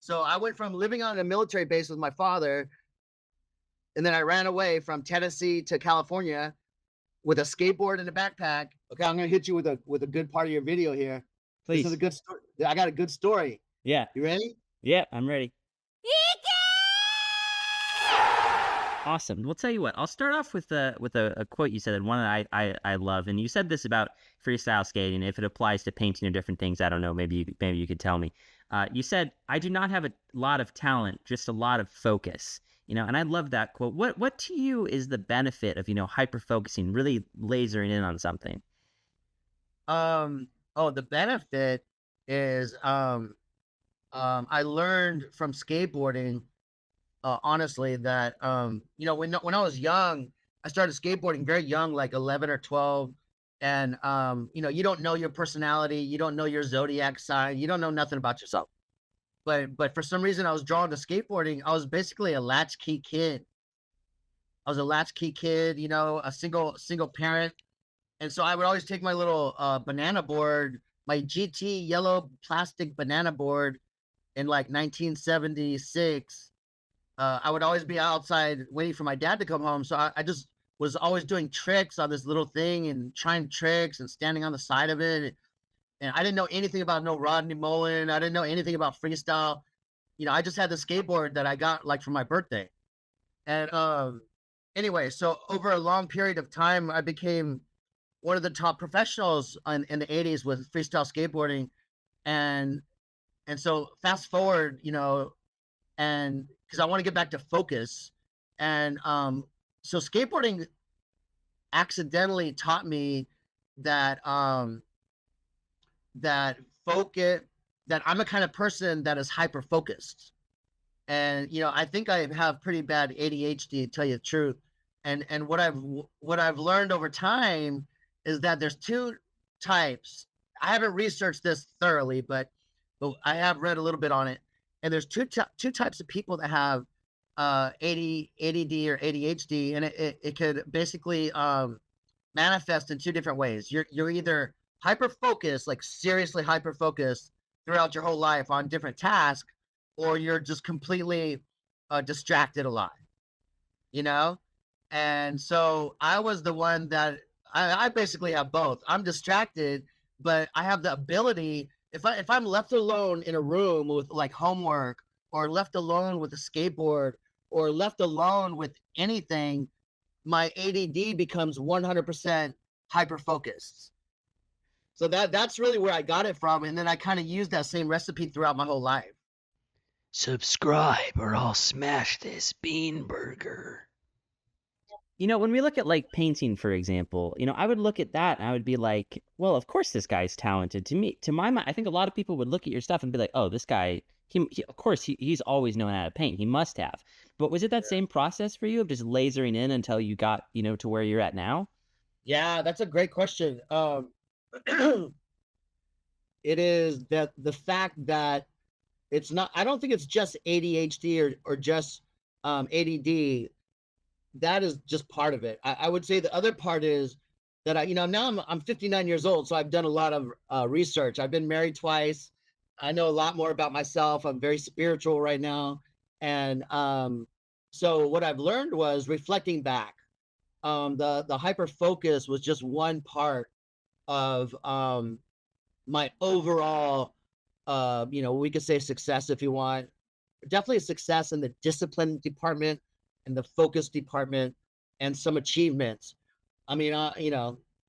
So I went from living on a military base with my father, and then I ran away from Tennessee to California with a skateboard and a backpack. Okay, I'm gonna hit you with a good part of your video here. This is a Please. good story. I got a good story. Yeah. You ready? Yeah, I'm ready. Awesome. We'll tell you what. I'll start off with a quote you said, and one that I love. And you said this about freestyle skating. If it applies to painting or different things, I don't know. Maybe you could tell me. You said, "I do not have a lot of talent, just a lot of focus." And I love that quote. What to you is the benefit of hyper focusing, really lasering in on something? The benefit is I learned from skateboarding, honestly, that when I was young, I started skateboarding very young, like 11 or 12. And you don't know your personality, you don't know your zodiac sign, you don't know nothing about yourself. But for some reason I was drawn to skateboarding. I was basically a latchkey kid. I was a latchkey kid, a single parent. And so I would always take my little banana board, my GT yellow plastic banana board in like 1976. I would always be outside waiting for my dad to come home. So I just was always doing tricks on this little thing and trying tricks and standing on the side of it. And I didn't know anything about no Rodney Mullen. I didn't know anything about freestyle. I just had the skateboard that I got like for my birthday. And anyway, so over a long period of time, I became one of the top professionals in the 80s with freestyle skateboarding. And so fast forward, and because I want to get back to focus. And so skateboarding accidentally taught me that that focus that I'm a kind of person that is hyper focused. And I think I have pretty bad ADHD, to tell you the truth. And what I've learned over time is that there's two types. I haven't researched this thoroughly, but I have read a little bit on it. And there's two types of people that have ADD or ADHD, and it could basically manifest in two different ways. You're either hyper focused, like seriously hyper focused throughout your whole life on different tasks, or you're just completely distracted a lot, you know? And so I was the one that I basically have both. I'm distracted, but I have the ability, if I'm left alone in a room with like homework, or left alone with a skateboard, or left alone with anything, my ADD becomes 100% hyper focused. So that's really where I got it from. And then I kind of used that same recipe throughout my whole life. Subscribe or I'll smash this bean burger. When we look at like painting, for example, I would look at that and I would be like, well, of course this guy's talented. To my mind, I think a lot of people would look at your stuff and be like, oh, this guy, of course he's always known how to paint. He must have. But was it that same process for you of just lasering in until you got, to where you're at now? Yeah, that's a great question. It is that the fact that it's not, I don't think it's just ADHD or just ADD. That is just part of it. I would say the other part is that now I'm 59 years old, so I've done a lot of research. I've been married twice. I know a lot more about myself. I'm very spiritual right now. And so what I've learned was reflecting back. The hyper focus was just one part of my overall, we could say success if you want. Definitely a success in the discipline department and the focus department, and some achievements. I mean,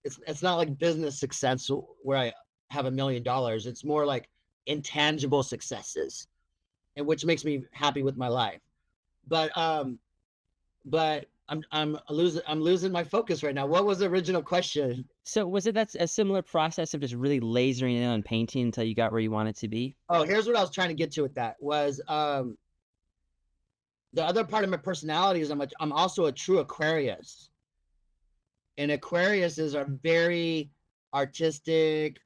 it's not like business success where I have $1 million. It's more like intangible successes, and which makes me happy with my life. But I'm losing my focus right now. What was the original question? So was it that's a similar process of just really lasering in on painting until you got where you wanted to be? Oh, here's what I was trying to get to with that was the other part of my personality is I'm also a true Aquarius. And Aquariuses are very artistic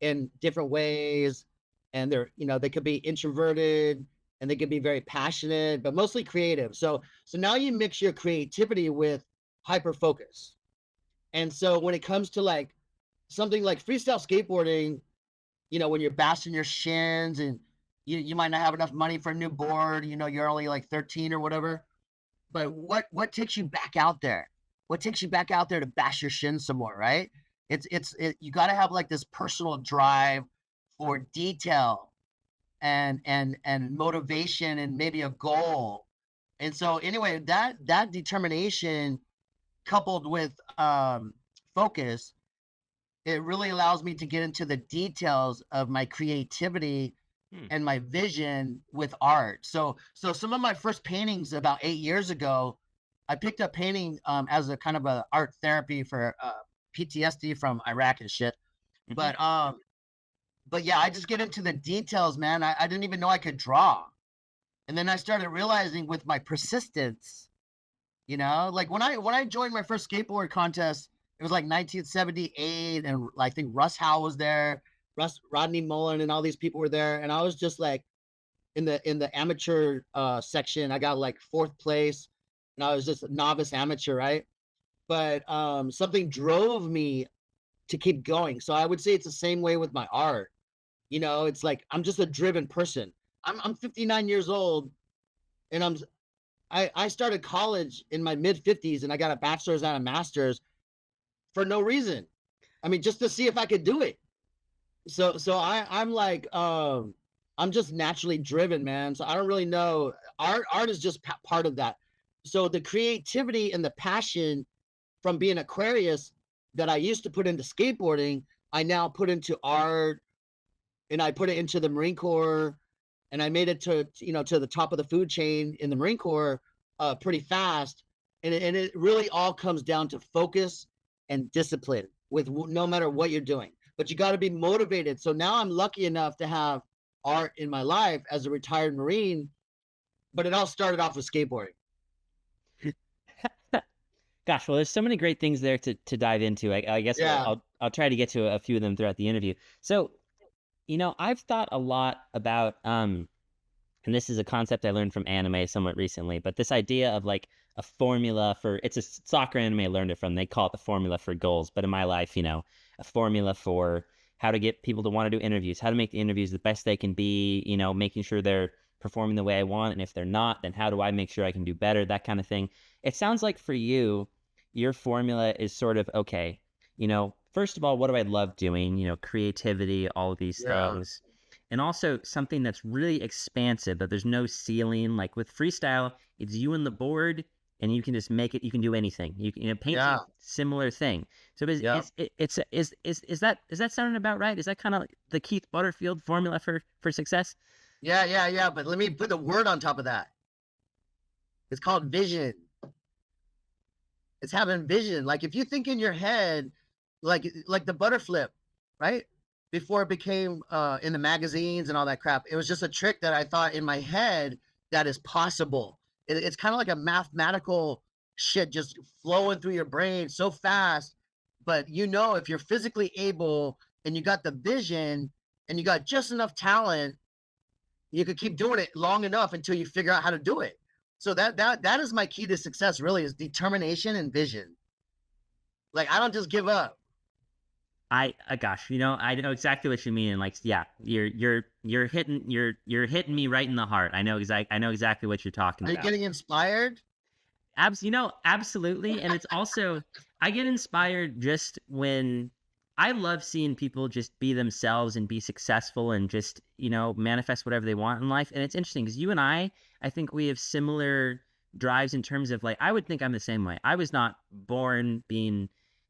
in different ways. And they could be introverted and they could be very passionate, but mostly creative. So now you mix your creativity with hyper focus. And so when it comes to like something like freestyle skateboarding, when you're bashing your shins and you might not have enough money for a new board, you're only like 13 or whatever. But what takes you back out there? What takes you back out there to bash your shin some more, right? You got to have like this personal drive for detail and motivation and maybe a goal. And so anyway, that determination coupled with focus, it really allows me to get into the details of my creativity and my vision with art. So some of my first paintings about 8 years ago, I picked up painting as a kind of a art therapy for PTSD from Iraq and shit. But yeah, I just get into the details, man. I didn't even know I could draw. And then I started realizing with my persistence, like when I joined my first skateboard contest, it was like 1978, and I think Russ Howe was there, Rodney Mullen, and all these people were there, and I was just like in the amateur section. I got like fourth place, and I was just a novice amateur, right? But something drove me to keep going. So I would say it's the same way with my art. It's like I'm just a driven person. I'm 59 years old, and I started college in my mid 50s, and I got a bachelor's and a master's for no reason. I mean, just to see if I could do it. So I'm like, I'm just naturally driven, man. So I don't really know. Art is just part of that. So the creativity and the passion from being Aquarius that I used to put into skateboarding, I now put into art, and I put it into the Marine Corps, and I made it to the top of the food chain in the Marine Corps pretty fast. And it really all comes down to focus and discipline with no matter what you're doing. But you got to be motivated. So now I'm lucky enough to have art in my life as a retired Marine, but it all started off with skateboarding. Gosh, well, there's so many great things there to dive into. I guess Yeah. I'll try to get to a few of them throughout the interview. So, I've thought a lot about and this is a concept I learned from anime somewhat recently, but this idea of like a formula for, it's a soccer anime I learned it from. They call it the formula for goals. But in my life, a formula for how to get people to want to do interviews, how to make the interviews the best they can be, making sure they're performing the way I want. And if they're not, then how do I make sure I can do better? That kind of thing. It sounds like for you, your formula is sort of, okay, first of all, what do I love doing? Creativity, all of these things. And also something that's really expansive, that there's no ceiling. Like with freestyle, it's you and the board, and you can just make it. You can do anything. You can paint a similar thing. So is that sounding about right? Is that kind of like the Keith Butterfield formula for success? Yeah. But let me put the word on top of that. It's called vision. It's having vision. Like if you think in your head, like the butter flip, right? Before it became in the magazines and all that crap, it was just a trick that I thought in my head that is possible. It's kind of like a mathematical shit just flowing through your brain so fast. But if you're physically able and you got the vision and you got just enough talent, you could keep doing it long enough until you figure out how to do it. So that is my key to success, really, is determination and vision. Like I don't just give up. Gosh, I know exactly what you mean. And like, yeah, you're hitting me right in the heart. I know exactly what you're talking about. Are you getting inspired? Absolutely. And it's also, I get inspired just when I love seeing people just be themselves and be successful and just, manifest whatever they want in life. And it's interesting because you and I think we have similar drives in terms of like, I would think I'm the same way. I was not born being,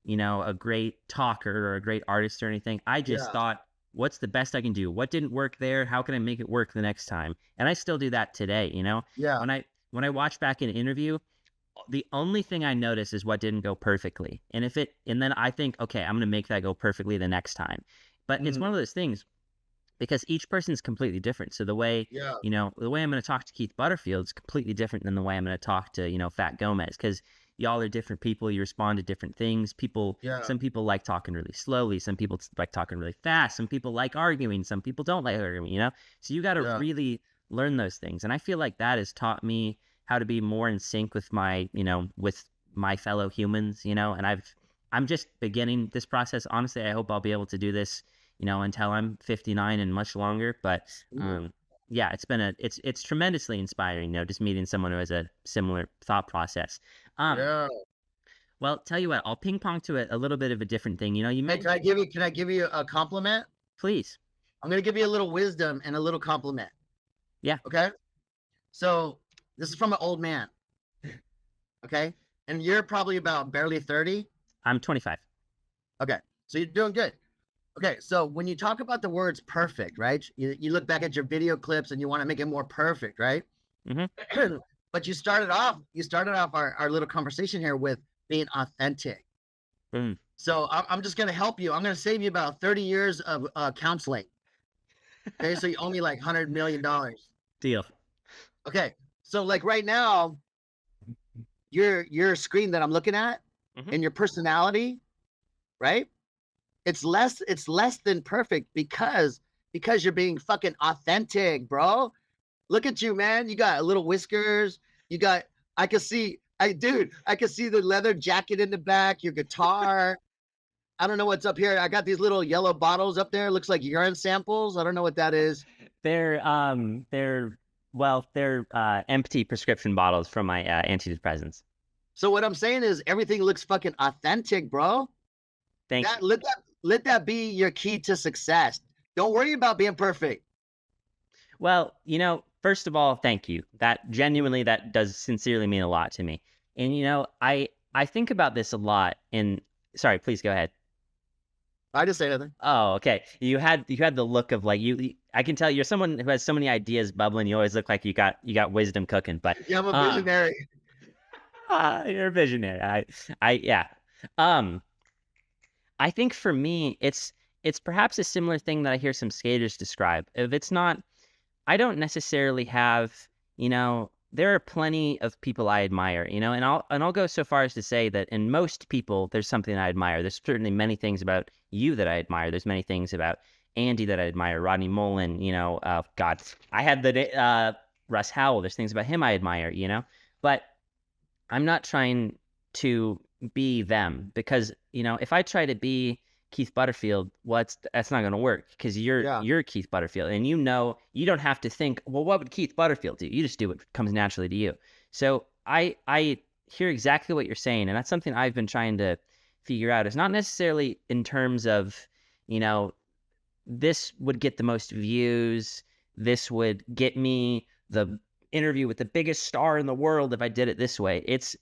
a great talker or a great artist or anything. I just thought, what's the best I can do? What didn't work there? How can I make it work the next time? And I still do that today, Yeah. When I watch back an interview, the only thing I notice is what didn't go perfectly. And then I think, okay, I'm going to make that go perfectly the next time. But it's one of those things because each person's completely different. So the way, the way I'm going to talk to Keith Butterfield is completely different than the way I'm going to talk to, Fat Gomez, because y'all are different people. You respond to different things. Some people like talking really slowly. Some people like talking really fast. Some people like arguing. Some people don't like arguing, So you got to really learn those things. And I feel like that has taught me how to be more in sync with my, with my fellow humans, and I'm just beginning this process. Honestly, I hope I'll be able to do this, until I'm 59 and much longer. But Yeah, it's tremendously inspiring, just meeting someone who has a similar thought process. Yeah. Well, tell you what, I'll ping pong to a little bit of a different thing. You Hey, mentioned, can I give you a compliment? please. I'm gonna give you a little wisdom and a little compliment. Yeah, Okay. So this is from an old man. Okay. And you're probably about barely 30. I'm 25. Okay. So you're doing good. Okay. So when you talk about the words perfect, right? You look back at your video clips and you want to make it more perfect, right? Mm-hmm. But you started off our little conversation here with being authentic. Boom. So I'm just gonna help you. I'm gonna save you about 30 years of counseling. Okay, so you owe me like $100 million. Deal. Okay, so like right now, your screen that I'm looking at Mhm. and your personality, right? It's less than perfect because you're being fucking authentic, bro. Look at you, man. You got little whiskers. You got I can see I can see the leather jacket in the back, your guitar. I don't know what's up here. I got these little yellow bottles up there. Looks like urine samples. I don't know what that is. They're empty prescription bottles from my antidepressants. So what I'm saying is everything looks fucking authentic, bro. Thank you. Let that be your key to success. Don't worry about being perfect. Well, first of all, thank you. That does sincerely mean a lot to me. And I think about this a lot. And sorry, please go ahead. I just say nothing. Oh, okay. You had the look of like I can tell you're someone who has so many ideas bubbling. You always look like you got wisdom cooking. But Yeah, I'm a visionary. you're a visionary. Yeah. I think for me, it's perhaps a similar thing that I hear some skaters describe. If it's not, I don't necessarily have, there are plenty of people I admire, and I'll go so far as to say that in most people, there's something I admire. There's certainly many things about you that I admire. There's many things about Andy that I admire, Rodney Mullen, God, I had Russ Howell. There's things about him I admire, but I'm not trying to be them because, if I try to be Keith Butterfield, that's not going to work because you're Keith Butterfield and you don't have to think, well, what would Keith Butterfield do? You just do what comes naturally to you. So I hear exactly what you're saying, and that's something I've been trying to figure out. It's not necessarily in terms of, this would get the most views, this would get me the interview with the biggest star in the world if I did it this way. It's,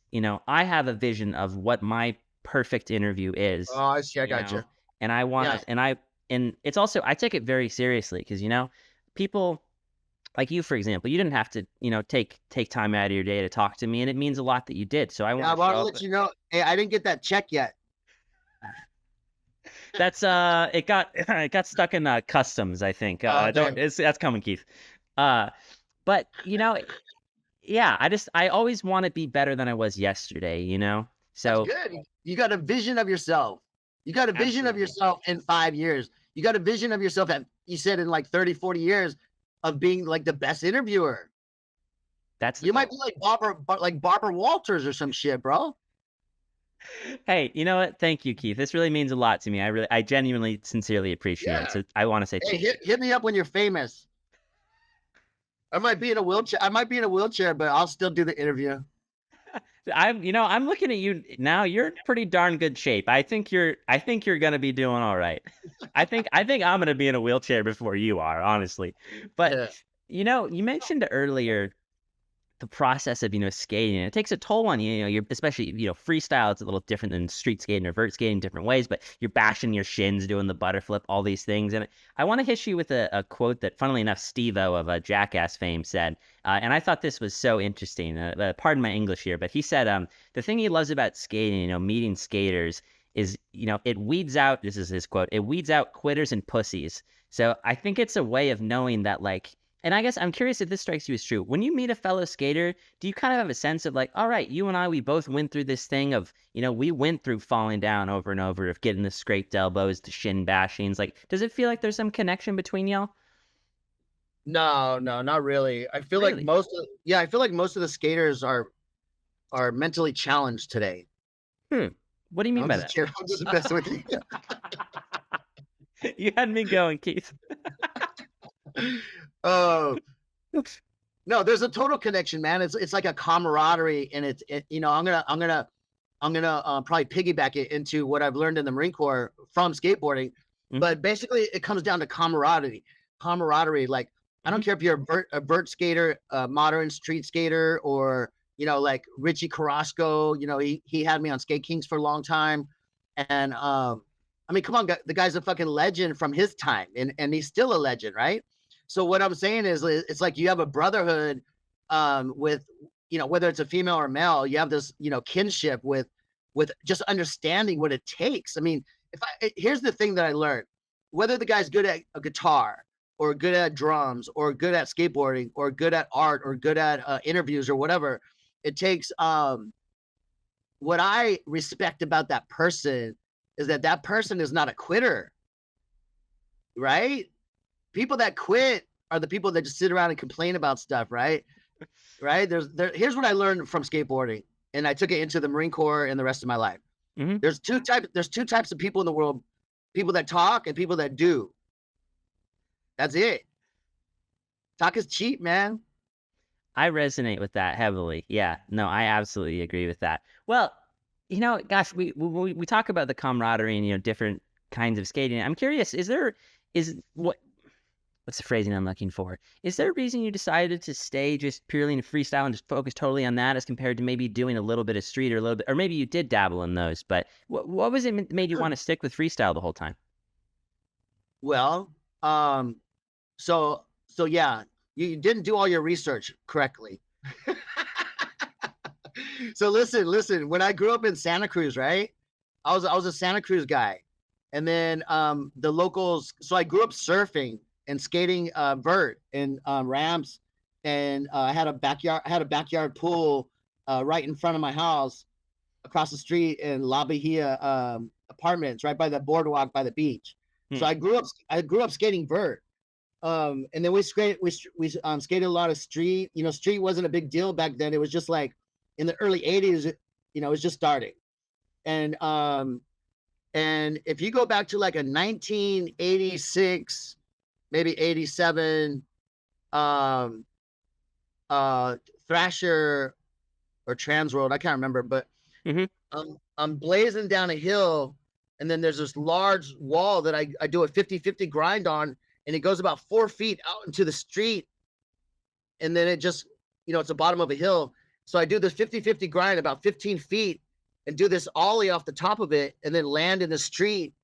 I have a vision of what my perfect interview is. Oh, I see. I got you. And I want, and it's also, I take it very seriously because, people like you, for example, you didn't have to, take time out of your day to talk to me, and it means a lot that you did. So I want to let you know, hey, I didn't get that check yet. That's it got stuck in customs, I think. That's coming, Keith. But yeah, I always want to be better than I was yesterday, So that's good. You got a vision of yourself. You got a vision of yourself in 5 years. You got a vision of yourself you said in like 30, 40 years of being like the best interviewer. You might be like Barbara Walters or some shit, bro. Hey, you know what? Thank you, Keith. This really means a lot to me. I genuinely, sincerely appreciate it. So I want to say, hit me up when you're famous. I might be in a wheelchair, but I'll still do the interview. I'm looking at you now. You're in pretty darn good shape. I think you're gonna be doing all right. I think I'm gonna be in a wheelchair before you are, honestly. But you mentioned earlier the process of skating. It takes a toll on you. You're especially freestyle. It's a little different than street skating or vert skating, different ways. But you're bashing your shins, doing the butter flip, all these things. And I want to hit you with a quote that, funnily enough, Steve-O of Jackass fame said. And I thought this was so interesting. Pardon my English here, but he said the thing he loves about skating, meeting skaters, is it weeds out. This is his quote. It weeds out quitters and pussies. So I think it's a way of knowing that, like. And I guess I'm curious if this strikes you as true. When you meet a fellow skater, do you kind of have a sense of like, all right, you and I, we both went through this thing of, we went through falling down over and over, of getting the scraped elbows, the shin bashings. Like, does it feel like there's some connection between y'all? No, not really. I feel like most of the skaters are mentally challenged today. What do you mean by that? I'm just messing with you. You had me going, Keith. Oh, No, there's a total connection, man. It's like a camaraderie, and I'm gonna probably piggyback it into what I've learned in the Marine Corps from skateboarding. Mhm. But basically, it comes down to camaraderie. Camaraderie, like I don't Mhm. care if you're a vert skater, a modern street skater, or like Richie Carrasco. He had me on Skate Kings for a long time, and I mean, come on, the guy's a fucking legend from his time, and he's still a legend, right? So what I'm saying is, it's like you have a brotherhood, with whether it's a female or male, you have this kinship with just understanding what it takes. I mean, here's the thing that I learned: whether the guy's good at a guitar, or good at drums, or good at skateboarding, or good at art, or good at interviews, or whatever, it takes. What I respect about that person is that that person is not a quitter, right? People that quit are the people that just sit around and complain about stuff, right? Right? Here's what I learned from skateboarding, and I took it into the Marine Corps and the rest of my life. Mhm. There's two types of people in the world: people that talk and people that do. That's it. Talk is cheap, man. I resonate with that heavily. Yeah, no, I absolutely agree with that. Well, gosh, we talk about the camaraderie and different kinds of skating. I'm curious, is what's the phrasing I'm looking for? Is there a reason you decided to stay just purely in freestyle and just focus totally on that, as compared to maybe doing a little bit of street, or a little bit, or maybe you did dabble in those, but what was it that made you want to stick with freestyle the whole time? Well, so yeah, you didn't do all your research correctly. So listen. When I grew up in Santa Cruz, right? I was a Santa Cruz guy, and then the locals. So I grew up surfing and skating vert and ramps, and I had a backyard pool right in front of my house, across the street in La Bahia apartments, right by the boardwalk by the beach. So Hmm. I grew up skating vert. And then we skated a lot of street. Street wasn't a big deal back then. It was just like in the early 80s, it was just starting. And if you go back to like a 1986, maybe 87, um uh Thrasher or Trans World, I can't remember, but Hmm. I'm blazing down a hill, and then there's this large wall that I do a 50-50 grind on, and it goes about 4 feet out into the street, and then it just, it's the bottom of a hill. So I do this 50-50 grind about 15 feet and do this ollie off the top of it, and then land in the street.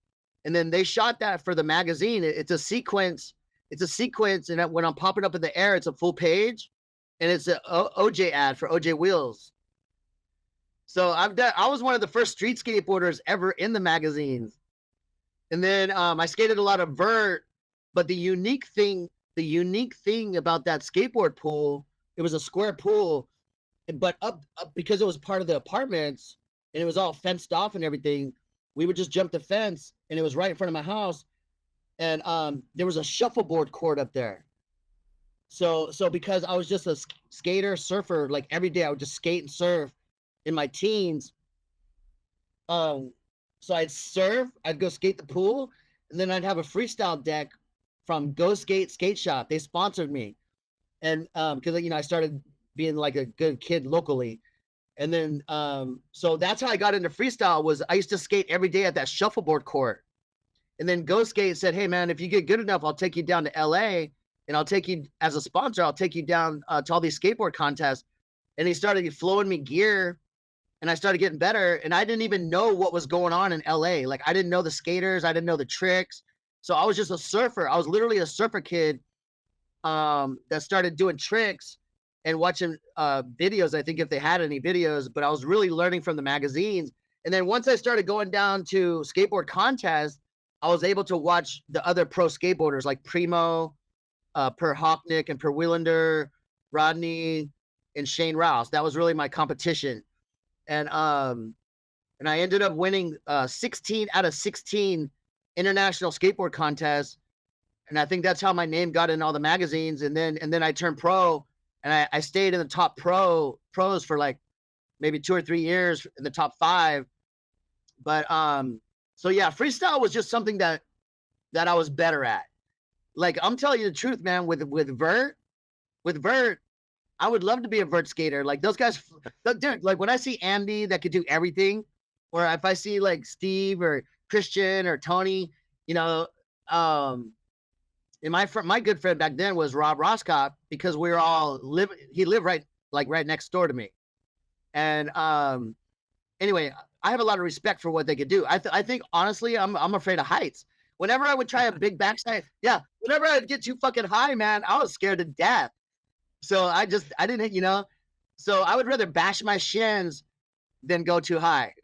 And then they shot that for the magazine. It's a sequence. It's a sequence. And when I'm popping up in the air, it's a full page, and it's a OJ ad for OJ Wheels. So I was one of the first street skateboarders ever in the magazines. And then I skated a lot of vert, but the unique thing about that skateboard pool, it was a square pool, but up because it was part of the apartments, and it was all fenced off and everything. We would just jump the fence, and it was right in front of my house, and there was a shuffleboard court up there. So because I was just a skater surfer, like every day I would just skate and surf in my teens. Um, so I'd surf, I'd go skate the pool, and then I'd have a freestyle deck from Go Skate Skate Shop. They sponsored me, and because I started being like a good kid locally, and then so that's how I got into freestyle. Was I used to skate every day at that shuffleboard court, and then Go Skate said, "Hey man, if you get good enough, I'll take you down to LA, and I'll take you as a sponsor. I'll take you down to all these skateboard contests." And he started flowing me gear, and I started getting better. And I didn't even know what was going on in LA. Like I didn't know the skaters, I didn't know the tricks. So I was just a surfer. I was literally a surfer kid that started doing tricks and watching videos. I think if they had any videos, but I was really learning from the magazines. And then once I started going down to skateboard contests, I was able to watch the other pro skateboarders like Primo, Per Hocknick, and Per Wielander, Rodney, and Shane Rouse. That was really my competition. And I ended up winning 16 out of 16 international skateboard contests, and I think that's how my name got in all the magazines. And then I turned pro, and I stayed in the top pros for like maybe 2 or 3 years in the top five. But so yeah, freestyle was just something that I was better at. Like I'm telling you the truth, man. With vert, with vert, I would love to be a vert skater. Like those guys, dude. Like when I see Andy that could do everything, or if I see like Steve or Christian or Tony, you know, um, and my good friend back then was Rob Roscott because we were all live. He lived right next door to me, and anyway, I have a lot of respect for what they could do. I think honestly, I'm afraid of heights. Whenever I would try a big backside, yeah, whenever I'd get too fucking high, man, I was scared to death. So I didn't, so I would rather bash my shins than go too high.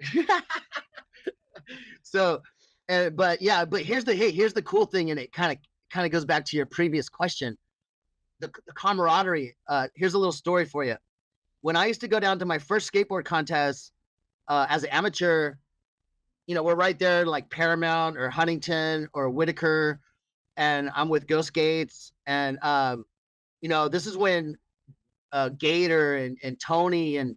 So, but yeah, but here's the cool thing, and it kind of goes back to your previous question, the camaraderie. Here's a little story for you. When I used to go down to my first skateboard contest as an amateur, we're right there like Paramount or Huntington or Whitaker, and I'm with Ghost Gates, and this is when Gator and Tony and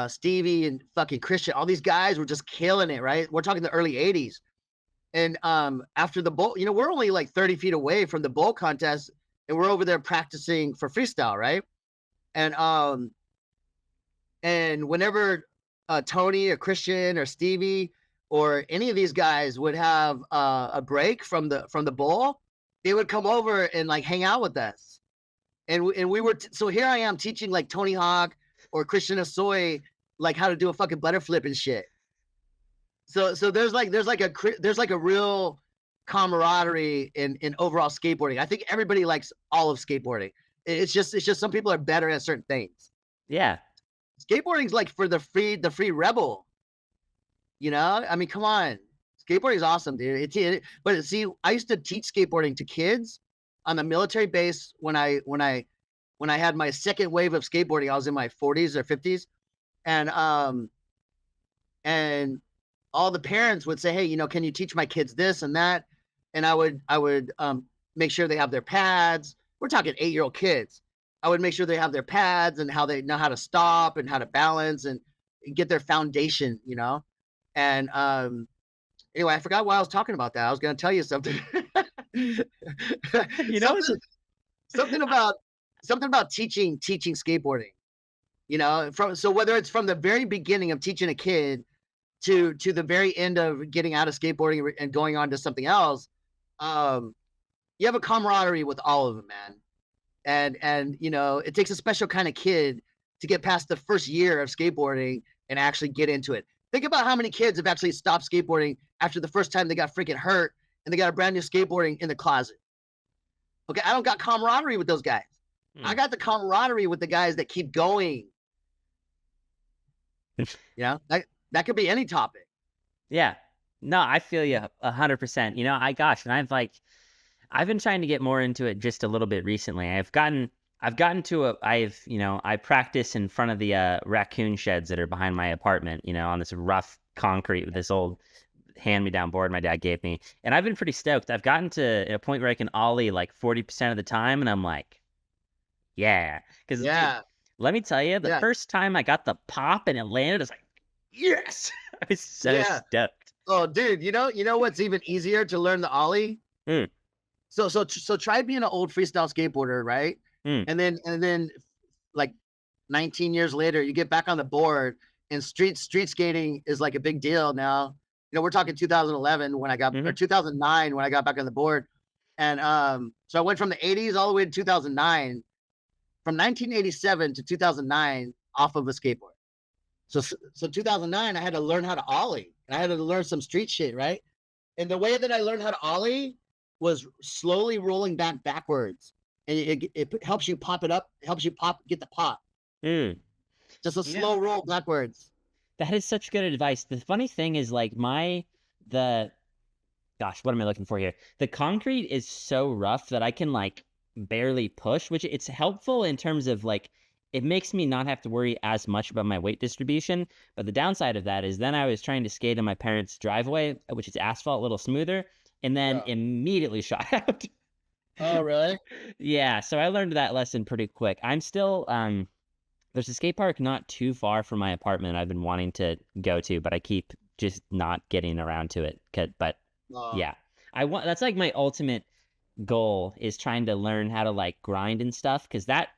Stevie and fucking Christian, all these guys were just killing it, right? We're talking the early 80s. And after the bowl, we're only like 30 feet away from the bowl contest, and we're over there practicing for freestyle, right? And whenever Tony or Christian or Stevie or any of these guys would have a break from the bowl, they would come over and like hang out with us. And we were so here I am teaching like Tony Hawk or Christian Asoy like how to do a fucking butter flip and shit. So there's like a real camaraderie in overall skateboarding. I think everybody likes all of skateboarding. It's just some people are better at certain things. Yeah. Skateboarding's like for the free rebel. I mean, come on. Skateboarding is awesome, dude. But see, I used to teach skateboarding to kids on the military base when I had my second wave of skateboarding. I was in my 40s or 50s, and all the parents would say, "Hey, can you teach my kids this and that?" And I would make sure they have their pads. We're talking 8-year-old kids. I would make sure they have their pads and how they know how to stop and how to balance and get their foundation, And anyway, I forgot why I was talking about that. I was going to tell you something. something about teaching skateboarding. So whether it's from the very beginning of teaching a kid to the very end of getting out of skateboarding and going on to something else, you have a camaraderie with all of them, man. And it takes a special kind of kid to get past the first year of skateboarding and actually get into it. Think about how many kids have actually stopped skateboarding after the first time they got freaking hurt and they got a brand new skateboarding in the closet. Okay, I don't got camaraderie with those guys. I got the camaraderie with the guys that keep going. That could be any topic. Yeah. No, I feel you 100%. And I've been trying to get more into it just a little bit recently. I practice in front of the raccoon sheds that are behind my apartment, on this rough concrete with this old hand-me-down board my dad gave me. And I've been pretty stoked. I've gotten to a point where I can ollie like 40% of the time, and I'm like, yeah. Because let me tell you, the first time I got the pop and it landed, I was like, yes! I was so stoked. Oh, dude, you know what's even easier to learn the ollie? So try being an old freestyle skateboarder, right? And then like 19 years later, you get back on the board, and street skating is like a big deal now. We're talking 2011 when I got or 2009 when I got back on the board, and so I went from the 80s all the way to 2009, from 1987 to 2009 off of a skateboard. So 2009, I had to learn how to ollie, and I had to learn some street shit, right? And the way that I learned how to ollie was slowly rolling backwards, and it helps you pop it up, get the pop. Just a slow roll backwards. That is such good advice. The funny thing is, like, what am I looking for here? The concrete is so rough that I can like barely push, which it's helpful in terms of like, it makes me not have to worry as much about my weight distribution. But the downside of that is then I was trying to skate in my parents' driveway, which is asphalt, a little smoother, and then immediately shot out. Oh, really? Yeah, so I learned that lesson pretty quick. I'm still, there's a skate park not too far from my apartment I've been wanting to go to, but I keep just not getting around to it. But yeah, that's like my ultimate goal is trying to learn how to like grind and stuff, because that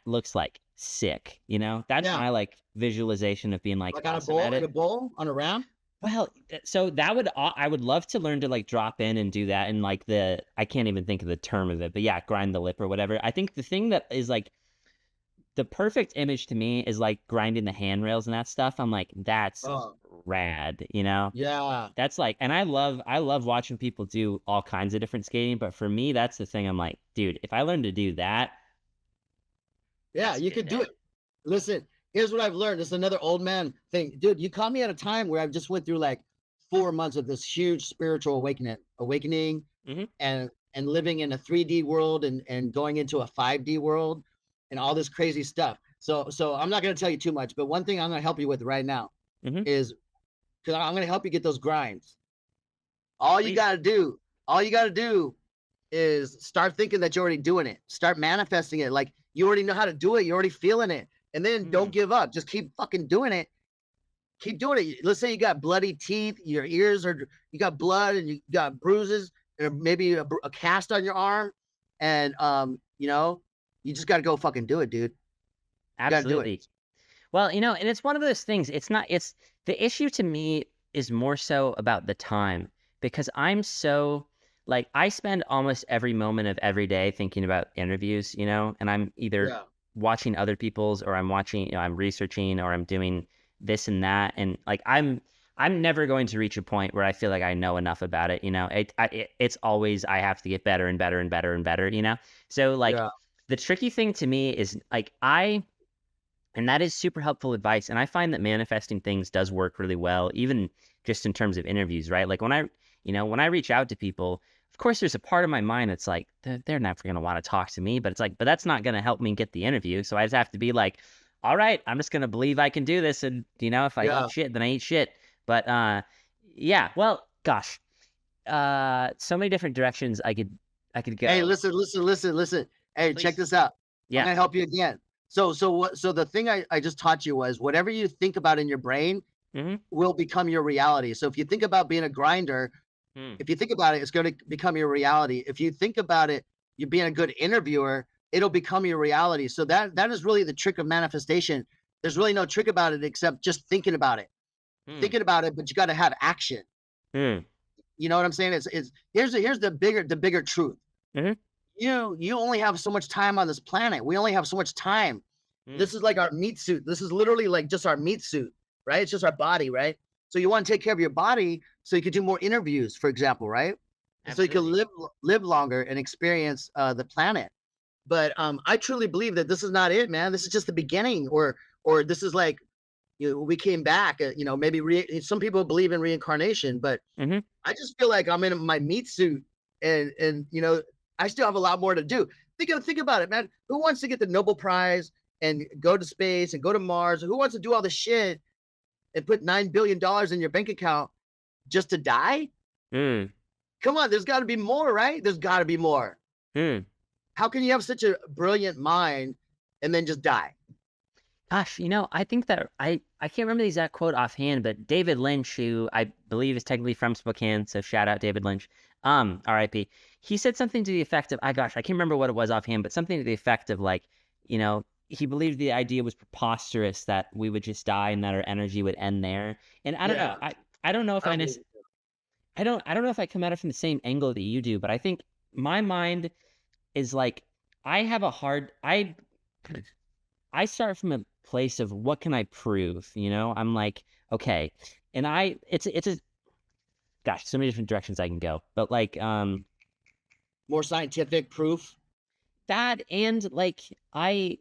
looks like sick, you know? That's Yeah. my like visualization of being like Like on a awesome at bowl, in it. a bowl, on a ramp. Well, so that would I would love to learn to like drop in and do that, and like I can't even think of the term of it, but yeah, grind the lip or whatever. I think the thing that is like the perfect image to me is like grinding the handrails and that stuff. I'm like, that's Oh, rad, you know? yeah. That's like, and I love watching people do all kinds of different skating, but for me, that's the thing. I'm like, dude, if I learn to do that, Yeah, that's you could do it. Listen, here's what I've learned. It's another old man thing. Dude, you caught me at a time where I just went through like 4 months of this huge spiritual awakening Mm-hmm. and living in a 3D world and going into a 5D world and all this crazy stuff. So I'm not gonna tell you too much, but one thing I'm gonna help you with right now Mm-hmm. is because I'm gonna help you get those grinds. All you Please. gotta do, all you gotta do is start thinking that you're already doing it. Start manifesting it. Like you already know how to do it. You're already feeling it. And then don't give up. Just keep fucking doing it. Keep doing it. Let's say you got bloody teeth, your ears are, you got blood and you got bruises, or maybe a cast on your arm. And, you just got to go fucking do it, dude. You got to do it. Absolutely. Well, you know, and it's one of those things. It's not, it's the issue to me is more so about the time, because I'm so like, I spend almost every moment of every day thinking about interviews, you know, and I'm either Yeah. watching other people's, or I'm watching, you know, I'm researching, or I'm doing this and that. And like, I'm never going to reach a point where I feel like I know enough about it. You know, it's always, I have to get better and better and better and better, you know? So like, Yeah. the tricky thing to me is like, and that is super helpful advice. And I find that manifesting things does work really well, even just in terms of interviews, right? Like when I reach out to people, of course, there's a part of my mind that's like, they're never going to want to talk to me, but it's like, but that's not going to help me get the interview. So I just have to be like, all right, I'm just going to believe I can do this. And, you know, if I Yeah. eat shit, then I eat shit. But, yeah, well, gosh, so many different directions I could go. Hey, listen. Hey, check Please. this out. I'm Yeah. gonna help you again. So the thing I just taught you was whatever you think about in your brain Mm-hmm. will become your reality. So if you think about being a grinder, Mm. if you think about it, it's going to become your reality. If you think about it, you being a good interviewer, it'll become your reality. So that is really the trick of manifestation. There's really no trick about it except just thinking about it. Mm. Thinking about it, but you got to have action. Mm. You know what I'm saying? It's here's the bigger truth. Mhm. You only have so much time on this planet. We only have so much time. Mm. This is like our meat suit. This is literally like just our meat suit, right? It's just our body, right? So you want to take care of your body so you can do more interviews, for example, right? And so you can Absolutely. live longer and experience the planet. But I truly believe that this is not it, man. This is just the beginning, or this is like we came back. Maybe some people believe in reincarnation, but Mhm. I just feel like I'm in my meat suit, and I still have a lot more to do. Think about it, man. Who wants to get the Nobel Prize and go to space and go to Mars? Who wants to do all this shit and put $9 billion in your bank account just to die? Mm. Come on, there's got to be more, right? There's got to be more. Mm. How can you have such a brilliant mind and then just die? Gosh, you know, I think that I can't remember the exact quote offhand, but David Lynch, who I believe is technically from Spokane, so shout out David Lynch, R.I.P. He said something to the effect of, I can't remember what it was offhand, but something to the effect of like, you know, he believed the idea was preposterous that we would just die and that our energy would end there. And I don't know, Yeah, I don't know if I don't believe it. I don't know if I come at it from the same angle that you do, but I think my mind is like, I have a hard I start from a place of what can I prove, you know? I'm like, okay. And it's a gosh, so many different directions I can go. But like More scientific proof. that, and like I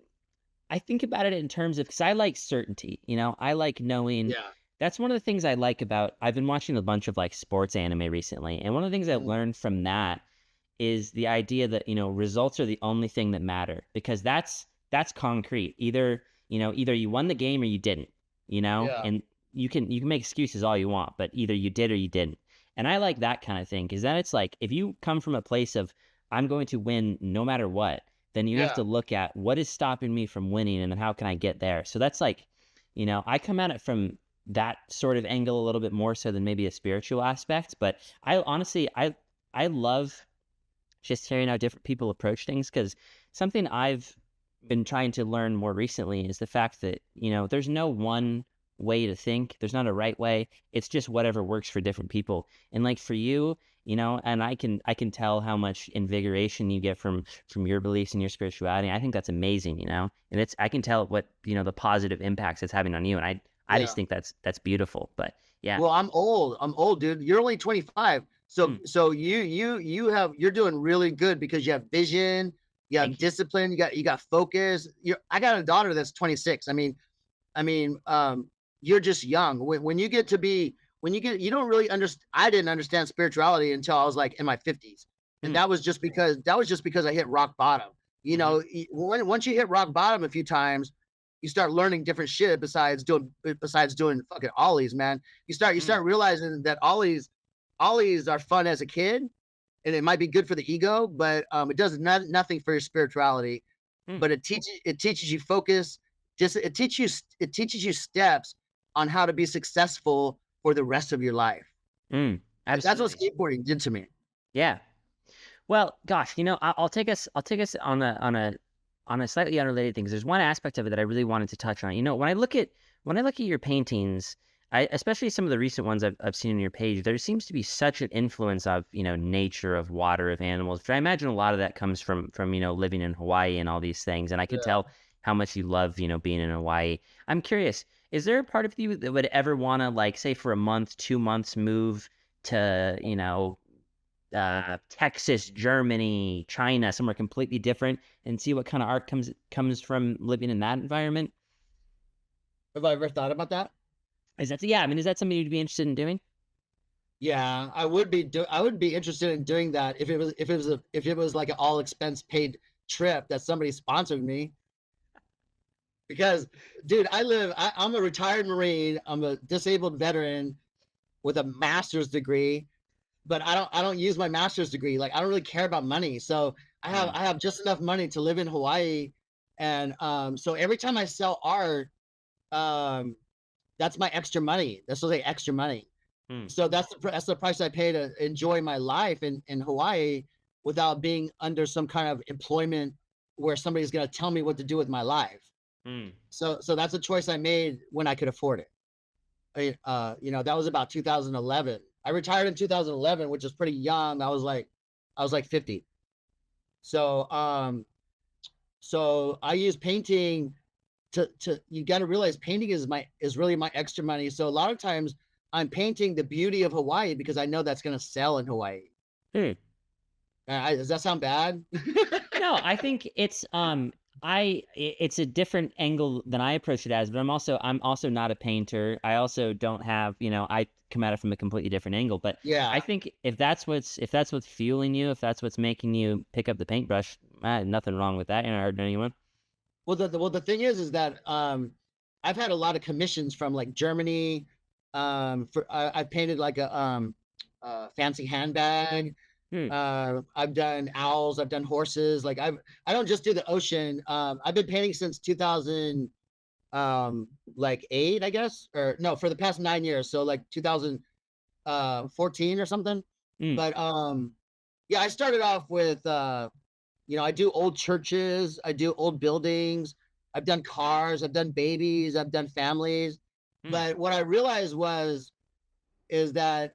think about it in terms of, because I like certainty, you know? I like knowing. Yeah. That's one of the things I like about, I've been watching a bunch of like sports anime recently, and one of the things I Mm, learned from that is the idea that, you know, results are the only thing that matter, because that's concrete. Either you won the game or you didn't, you know? yeah. And you can make excuses all you want, but either you did or you didn't. And I like that kind of thing, because then it's like, if you come from a place of I'm going to win no matter what, then you have Yeah. to look at what is stopping me from winning and then how can I get there. So that's like, you know, I come at it from that sort of angle a little bit more so than maybe a spiritual aspect. But I honestly, I love just hearing how different people approach things. Because something I've been trying to learn more recently is the fact that, there's no one way to think. There's not a right way. It's just whatever works for different people. And like for you, and I can tell how much invigoration you get from your beliefs and your spirituality. I think that's amazing, and I can tell what, the positive impacts it's having on you. And I Yeah. just think that's beautiful. But yeah. Well, I'm old, dude. You're only 25. So Mm, so you're doing really good because you have vision, you have thank you. discipline, you got focus. I got a daughter that's 26. I mean, you're just young. When you get to be when you don't really understand. I didn't understand spirituality until I was like in my 50s. And Mm, that was just because I hit rock bottom. hmm Once you hit rock bottom a few times, you start learning different shit besides doing fucking ollies, man. You start realizing that ollies are fun as a kid, and it might be good for the ego, but it does nothing for your spirituality. mm, But it teaches you focus. Just it teaches you steps on how to be successful for the rest of your life. That's what absolutely. skateboarding did to me. Yeah. Well, gosh, I'll take us on a slightly unrelated thing. 'Cause there's one aspect of it that I really wanted to touch on. When I look at your paintings, especially some of the recent ones I've seen on your page, there seems to be such an influence of, nature, of water, of animals. But I imagine a lot of that comes from living in Hawaii and all these things. And I could Yeah. tell how much you love, being in Hawaii. I'm curious, is there a part of you that would ever want to, like, say for a month, 2 months, move to, Texas, Germany, China, somewhere completely different, and see what kind of art comes from living in that environment? Have I ever thought about that? Yeah, I mean, is that something you'd be interested in doing? Yeah, I would be interested in doing that if it was like an all expense paid trip that somebody sponsored me. Because, dude, I'm a retired Marine. I'm a disabled veteran with a master's degree, but I don't use my master's degree. Like, I don't really care about money. So I have Mm, I have just enough money to live in Hawaii. And so every time I sell art, um that's my extra money. That's what they extra money. mm, So that's the price I pay to enjoy my life in Hawaii without being under some kind of employment where somebody's gonna tell me what to do with my life. mm, So that's a choice I made when I could afford it. That was about 2011. I retired in 2011, which is pretty young. I was like 50. So so I use painting to you got to realize painting is really my extra money. So a lot of times I'm painting the beauty of Hawaii because I know that's going to sell in Hawaii. mm. Does that sound bad? No, I think it's a different angle than I approach it as, but I'm also not a painter. I also don't have, I come at it from a completely different angle. But I Yeah. think if that's what's fueling you, if that's what's making you pick up the paintbrush, nothing wrong with that. You're not hurting anyone. Well, the thing is that I've had a lot of commissions from like Germany. I painted like a fancy handbag. Hmm. I've done owls. I've done horses. I don't just do the ocean. I've been painting since 2000 like 8, I guess, or no, for the past 9 years. So like 2014 or something. Mm, But yeah, I started off with I do old churches, I do old buildings, I've done cars, I've done babies, I've done families. mm, But what I realized is that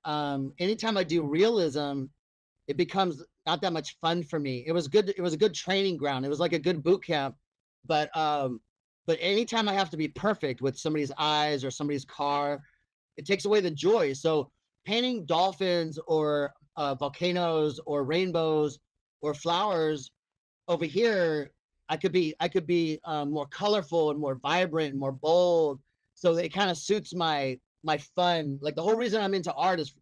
anytime I do realism, it becomes not that much fun for me. It was a good training ground. It was like a good boot camp. But anytime I have to be perfect with somebody's eyes or somebody's car, it takes away the joy. So painting dolphins or volcanoes or rainbows or flowers over here, I could be more colorful and more vibrant and more bold. So it kind of suits my fun. Like the whole reason I'm into art is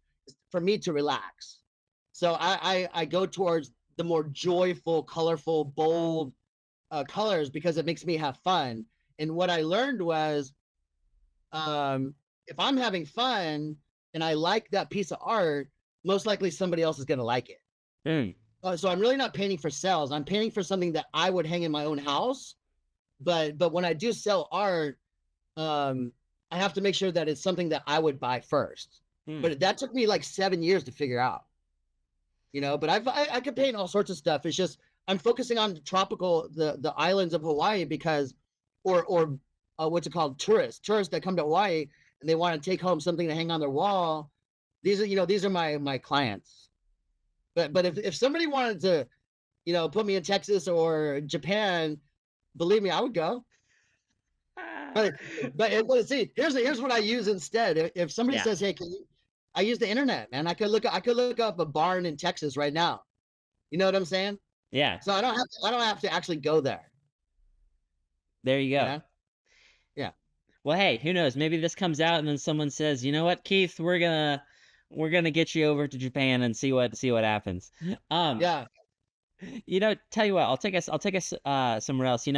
for me to relax. So I go towards the more joyful, colorful, bold colors because it makes me have fun. And what I learned was, if I'm having fun and I like that piece of art, most likely somebody else is going to like it. mm. So I'm really not painting for sales. I'm painting for something that I would hang in my own house. But when I do sell art, um, I have to make sure that it's something that I would buy first. Hmm. But that took me like 7 years to figure out. But I could paint all sorts of stuff. It's just I'm focusing on the islands of Hawaii because, or what's it called, tourists that come to Hawaii and they want to take home something to hang on their wall. These are my clients. But if somebody wanted to, put me in Texas or Japan, believe me, I would go. But see, here's what I use instead. If somebody says, "Hey, I use the internet, man. I could look up a barn in Texas right now." You know what I'm saying? Yeah. So I don't have to actually go there. There you go. Yeah. Yeah. Well, hey, who knows? Maybe this comes out and then someone says, "You know what, Keith? We're gonna get you over to Japan and see what happens." Yeah. Tell you what, I'll take us somewhere else.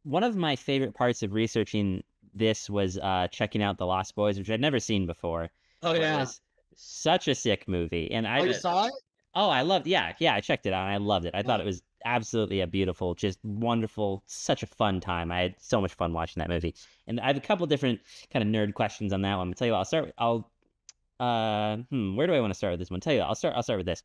One of my favorite parts of researching this was checking out The Lost Boys, which I'd never seen before. Oh, But it yeah. was such a sick movie, and Oh, you saw it? Oh, I loved, yeah, I checked it out, and I loved it. I thought it was absolutely a beautiful, just wonderful, such a fun time. I had so much fun watching that movie. And I have a couple different kind of nerd questions on that one. I'll tell you what, where do I want to start with this one? Tell you what, I'll start with this.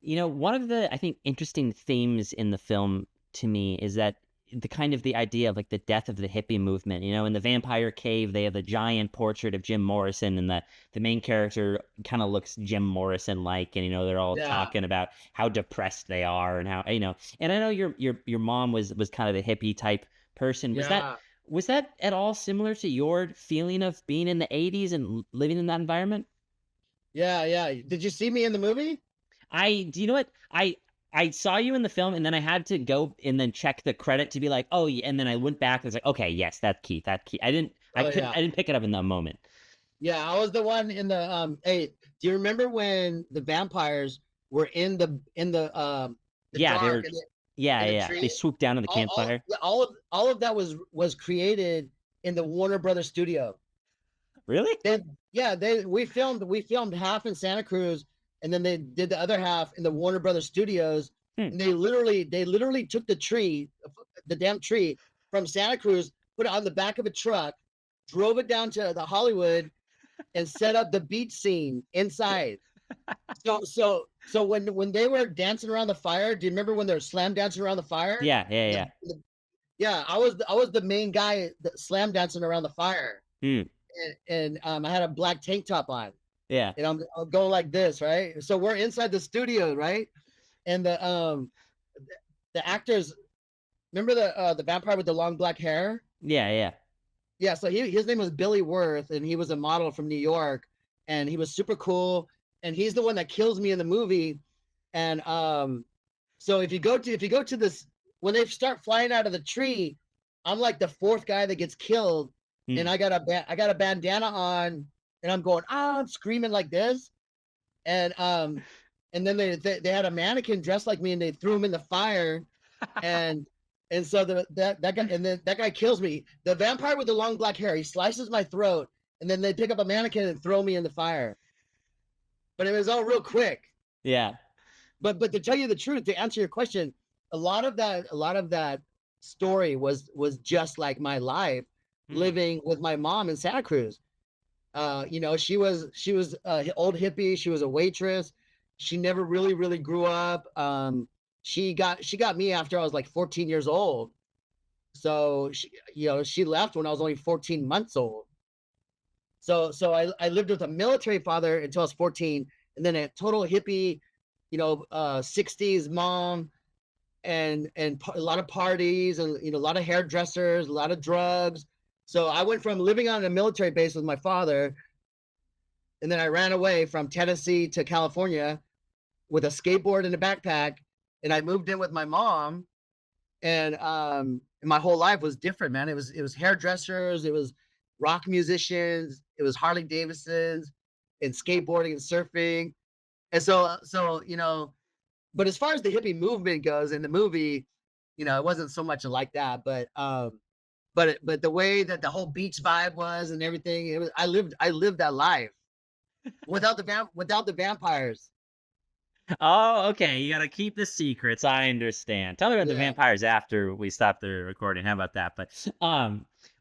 One of the, I think, interesting themes in the film to me is that the idea of like the death of the hippie movement. In the Vampire Cave, they have the giant portrait of Jim Morrison, and the main character kind of looks Jim Morrison like, and they're all talking about how depressed they are and how And I know your mom was kind of a hippie type person. Was that at all similar to your feeling of being in the 80s and living in that environment? Yeah. Did you see me in the movie? Do you know what? I saw you in the film, and then I had to go and then check the credit to be like, oh, yeah. And then I went back and was like, okay, yes, that's Keith. I didn't pick it up in that moment. Yeah, I was the one in the Hey, do you remember when the vampires were in the yeah, dark they swooped down to the campfire. All of that was created in the Warner Brothers studio. Really? We filmed half in Santa Cruz, and then they did the other half in the Warner Brothers studios. And they literally took the damn tree from Santa Cruz, put it on the back of a truck, drove it down to the Hollywood, and set up the beach scene inside. So when they were dancing around the fire, do you remember when they were slam dancing around the fire? Yeah. Yeah, I was the main guy that slam dancing around the fire. And I had a black tank top on. Yeah. And I'm going like this, right? So we're inside the studio, right? And the actors, remember the vampire with the long black hair? Yeah. Yeah, so his name was Billy Worth, and he was a model from New York, and he was super cool, and he's the one that kills me in the movie. And so if you go to this, when they start flying out of the tree, I'm like the fourth guy that gets killed, and I got a bandana on, and I'm going, I'm screaming like this, and then they had a mannequin dressed like me, and they threw him in the fire, and so that guy, and then that guy kills me. The vampire with the long black hair, he slices my throat, and then they pick up a mannequin and throw me in the fire. But it was all real quick. Yeah. But to tell you the truth, to answer your question, a lot of that story was just like my life living with my mom in Santa Cruz. She was old hippie. She was a waitress. She never really grew up. She got me after I was like 14 years old. So she left when I was only 14 months old. So I lived with a military father until I was 14, and then a total hippie, 60s mom, and a lot of parties, and a lot of hairdressers, a lot of drugs. So I went from living on a military base with my father, and then I ran away from Tennessee to California with a skateboard and a backpack, and I moved in with my mom, and my whole life was different, man. It was hairdressers, it was rock musicians, it was Harley Davidsons, and skateboarding and surfing. And so but as far as the hippie movement goes in the movie, it wasn't so much like that, but the way that the whole beach vibe was and everything, I lived that life without the vampires. Oh, okay. You got to keep the secrets. I understand. Tell me about the vampires after we stop the recording. How about that? But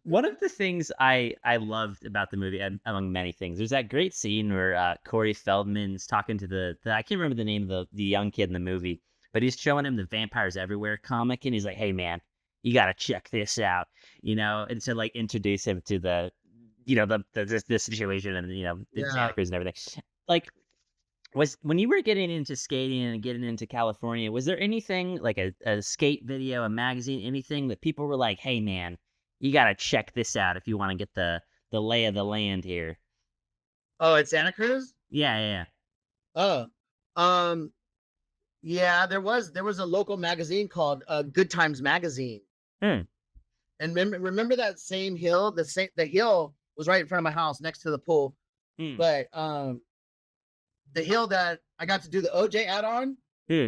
One of the things I loved about the movie, among many things, there's that great scene where Corey Feldman's talking to the I can't remember the name of the young kid in the movie, but he's showing him the Vampires Everywhere comic, and he's like, "Hey man, you gotta check this out," and to like introduce him to the, this situation and the Santa Yeah. Cruz and everything. Like, was when you were getting into skating and getting into California, was there anything like a skate video, a magazine, anything that people were like, "Hey man, you gotta check this out if you want to get the lay of the land here"? Oh, it's Santa Cruz? Yeah, yeah, Oh. Um, yeah, there was a local magazine called Good Times Magazine. yeah. And remember that same hill? The hill was right in front of my house next to the pool. Hmm. But the hill that I got to do the OJ ad on, Hmm.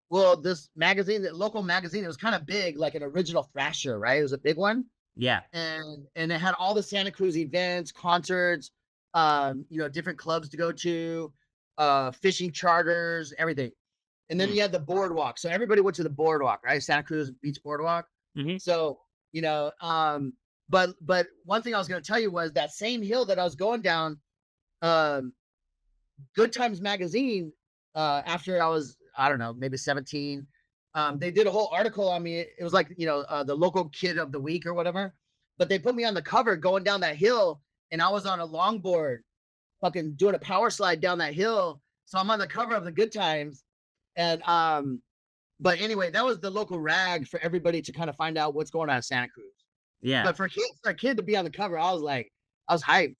well, this magazine, the local magazine, it was kind of big, like an original Thrasher, right? It was a big one. Yeah. And it had all the Santa Cruz events, concerts, different clubs to go to, fishing charters, everything. And then Hmm. you had the boardwalk. So everybody went to the boardwalk, right? Santa Cruz Beach Boardwalk. Mm-hmm. So, but one thing I was gonna tell you was that same hill that I was going down, um, Good Times Magazine, after I was, I don't know, maybe 17, they did a whole article on me. It was like, the local kid of the week or whatever. But they put me on the cover going down that hill, and I was on a longboard, fucking doing a power slide down that hill. So I'm on the cover of the Good Times. And but anyway, that was the local rag for everybody to kind of find out what's going on in Santa Cruz. Yeah. But for a kid to be on the cover, I was hyped.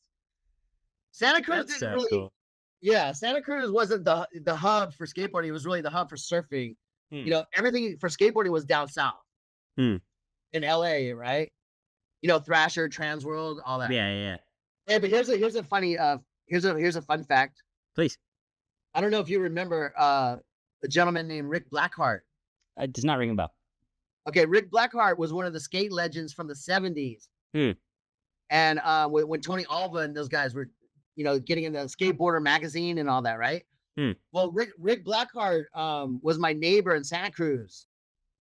Santa Cruz That's didn't so really, cool. yeah. Santa Cruz wasn't the hub for skateboarding. It was really the hub for surfing. Hmm. Everything for skateboarding was down south Hmm. in LA, right? Thrasher, Transworld, all that. Yeah, yeah, yeah. Hey, but here's a funny here's a fun fact. Please. I don't know if you remember a gentleman named Rick Blackheart. It does not ring a bell. Okay, Rick Blackheart was one of the skate legends from the 70s. Hmm. And when Tony Alva and those guys were, getting in the Skateboarder magazine and all that, right? Hmm. Well, Rick Blackheart was my neighbor in Santa Cruz,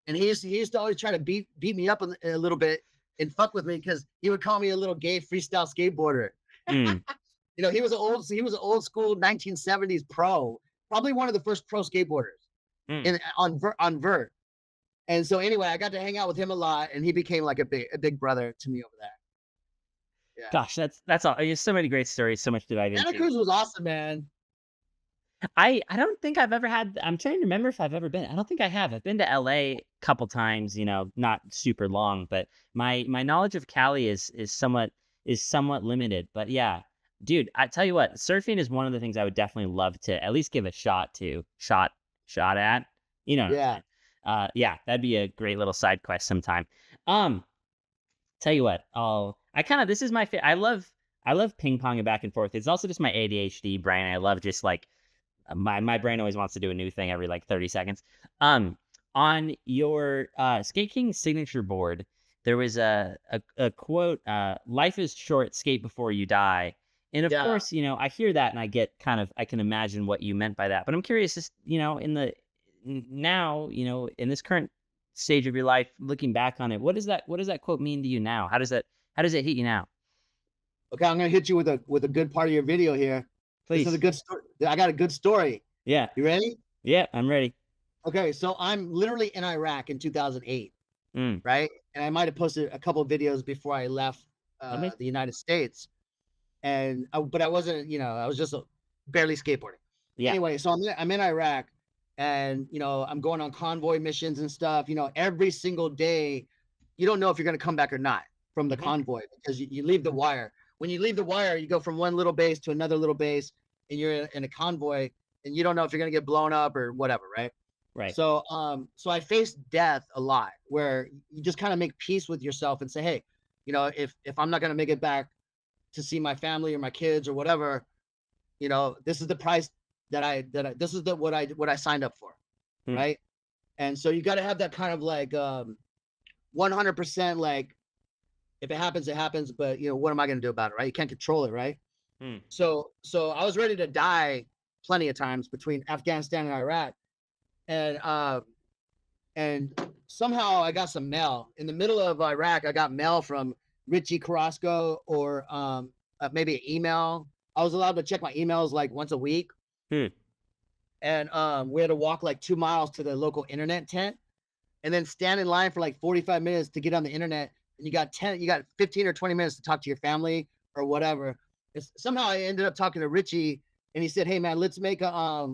and he used to always try to beat me up a little bit and fuck with me because he would call me a little gay freestyle skateboarder. Hmm. He was an old school 1970s pro, probably one of the first pro skateboarders Hmm. on vert. And so anyway, I got to hang out with him a lot, and he became like a big brother to me over there. Yeah. Gosh, that's all. There's so many great stories, so much to dive Santa into. Cruz was awesome, man. I don't think I've ever had. I'm trying to remember if I've ever been. I don't think I have. I've been to LA a couple times, not super long, but my knowledge of Cali is somewhat limited. But yeah, dude, I tell you what, surfing is one of the things I would definitely love to at least give a shot at. Yeah. Yeah, that'd be a great little side quest sometime. Tell you what, this is my I love ping ponging back and forth. It's also just my ADHD brain. I love just like my brain always wants to do a new thing every like 30 seconds. On your Skate King signature board, there was a quote, "Life is short, skate before you die." And of Yeah. course, I hear that and I can imagine what you meant by that. But I'm curious, just now, in this current stage of your life, looking back on it, what does that quote mean to you now? How does it hit you now? Okay, I'm gonna hit you with a good part of your video here. Please. This is a good story. I got a good story. Yeah. You ready? Yeah, I'm ready. Okay, so I'm literally in Iraq in 2008, Mm. right? And I might have posted a couple of videos before I left Okay. the United States, but I wasn't, I was just barely skateboarding. Yeah. Anyway, so I'm in Iraq, and I'm going on convoy missions and stuff. Every single day, you don't know if you're gonna come back or not from the Mhm. convoy because you leave the wire. When you leave the wire, you go from one little base to another little base, and you're in a convoy, and you don't know if you're gonna get blown up or whatever, right? Right. So I faced death a lot, where you just kind of make peace with yourself and say, hey, if I'm not gonna make it back to see my family or my kids or whatever, this is the price this is what I signed up for, Hmm. right? And so you got to have that kind of like 100% like, if it happens, it happens, but what am I going to do about it, right? You can't control it, right? Hmm. So I was ready to die plenty of times between Afghanistan and Iraq, and somehow I got some mail in the middle of Iraq. I got mail from Richie Carrasco or maybe an email. I was allowed to check my emails like once a week. Hmm. And we had to walk like 2 miles to the local internet tent and then stand in line for like 45 minutes to get on the internet. And you got 15 or 20 minutes to talk to your family or whatever. Somehow I ended up talking to Richie and he said, "Hey man, let's make a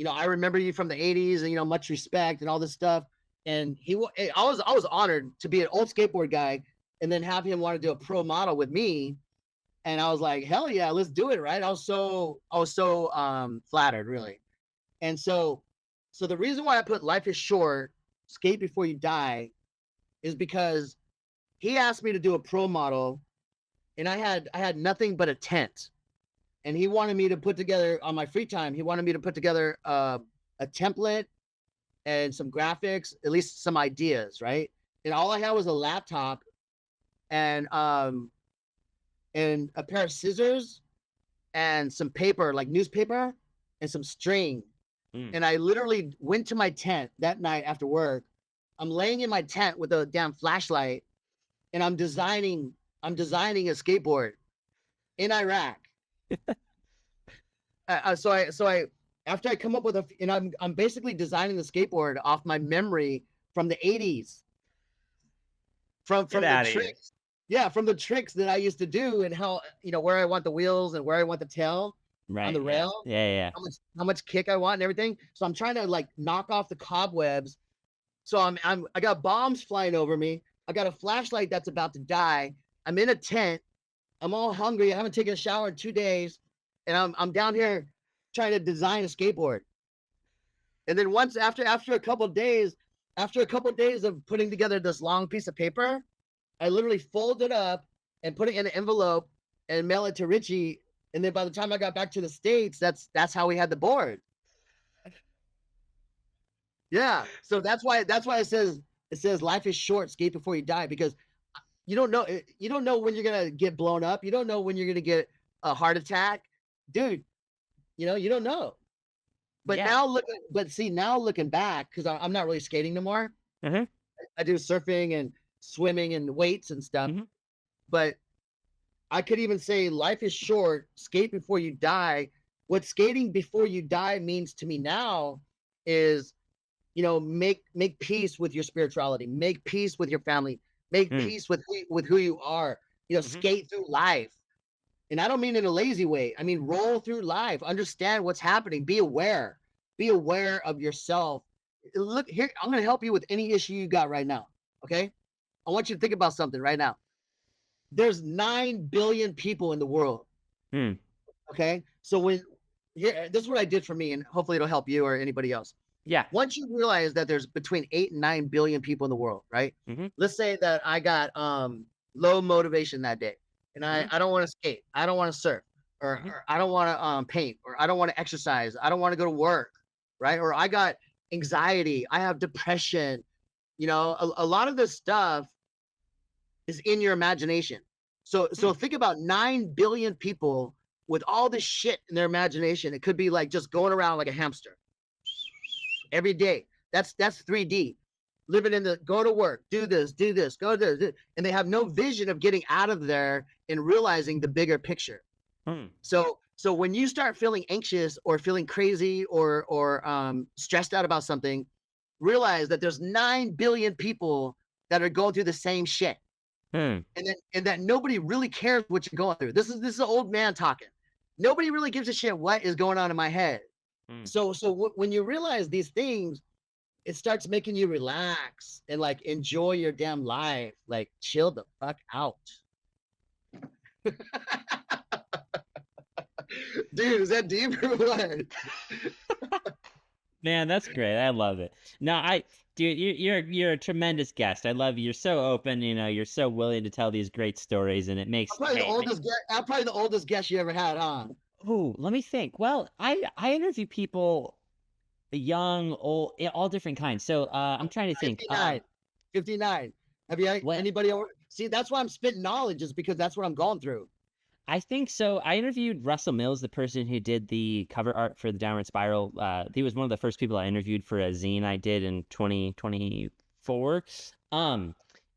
I remember you from the 80s and much respect and all this stuff." And I was honored to be an old skateboard guy and then have him want to do a pro model with me. And I was like, hell yeah, let's do it, right? I was so flattered, really. And so the reason why I put life is short, skate before you die, is because he asked me to do a pro model, and I had nothing but a tent, and he wanted me to put together on my free time. He wanted me to put together a template and some graphics, at least some ideas, right? And all I had was a laptop and a pair of scissors and some paper, like newspaper, and some string. And I literally went to my tent that night after work. I'm laying in my tent with a damn flashlight, and I'm designing a skateboard in Iraq. So I after I come up with I'm basically designing the skateboard off my memory from the 80s, from the tricks. Yeah, from the tricks that I used to do and how where I want the wheels and where I want the tail on the rail. Yeah. How much kick I want and everything. So I'm trying to like knock off the cobwebs. So I got bombs flying over me. I got a flashlight that's about to die. I'm in a tent. I'm all hungry. I haven't taken a shower in 2 days, and I'm down here trying to design a skateboard. And then once after a couple of days of putting together this long piece of paper, I literally fold it up and put it in an envelope and mail it to Richie. And then by the time I got back to the States, that's how we had the board. Yeah. So that's why it says life is short, skate before you die, because you don't know when you're gonna get blown up. You don't know when you're gonna get a heart attack, dude. You don't know. But now looking back, because I'm not really skating no more. Mm-hmm. I do surfing and swimming and weights and stuff. Mm-hmm. But I could even say life is short, skate before you die. What skating before you die means to me now is, make peace with your spirituality, make peace with your family, make peace with who you are. Skate through life. And I don't mean in a lazy way. I mean, roll through life, understand what's happening, be aware of yourself. Look here, I'm going to help you with any issue you got right now. Okay. I want you to think about something right now. There's 9 billion people in the world. Okay. So this is what I did for me, and hopefully it'll help you or anybody else. Yeah. Once you realize that there's between 8 and 9 billion people in the world, right? Mm-hmm. Let's say that I got low motivation that day, and I don't want to skate, I don't want to surf, or I don't want to paint, or I don't want to exercise, I don't want to go to work, right? Or I got anxiety, I have depression. A lot of this stuff is in your imagination. So think about 9 billion people with all this shit in their imagination. It could be like just going around like a hamster every day. That's 3D. Living in go to work, do this, go to this, and they have no vision of getting out of there and realizing the bigger picture. So when you start feeling anxious or feeling crazy or stressed out about something, realize that there's 9 billion people that are going through the same shit. And that nobody really cares what you're going through. This is an old man talking. Nobody really gives a shit what is going on in my head. So when you realize these things, it starts making you relax and like enjoy your damn life. Like chill the fuck out. Dude, is that deep or what? Man, that's great. I love it. No, dude, you're a tremendous guest. I love you. You're so open. You're so willing to tell these great stories, and it makes. I'm probably the oldest guest you ever had on. Oh, let me think. Well, I interview people, young, old, all different kinds. So I'm trying to think. 59. Have you anybody over? See, that's why I'm spitting knowledge, is because that's what I'm going through. I think so. I interviewed Russell Mills, the person who did the cover art for the Downward Spiral. He was one of the first people I interviewed for a zine I did in 2024.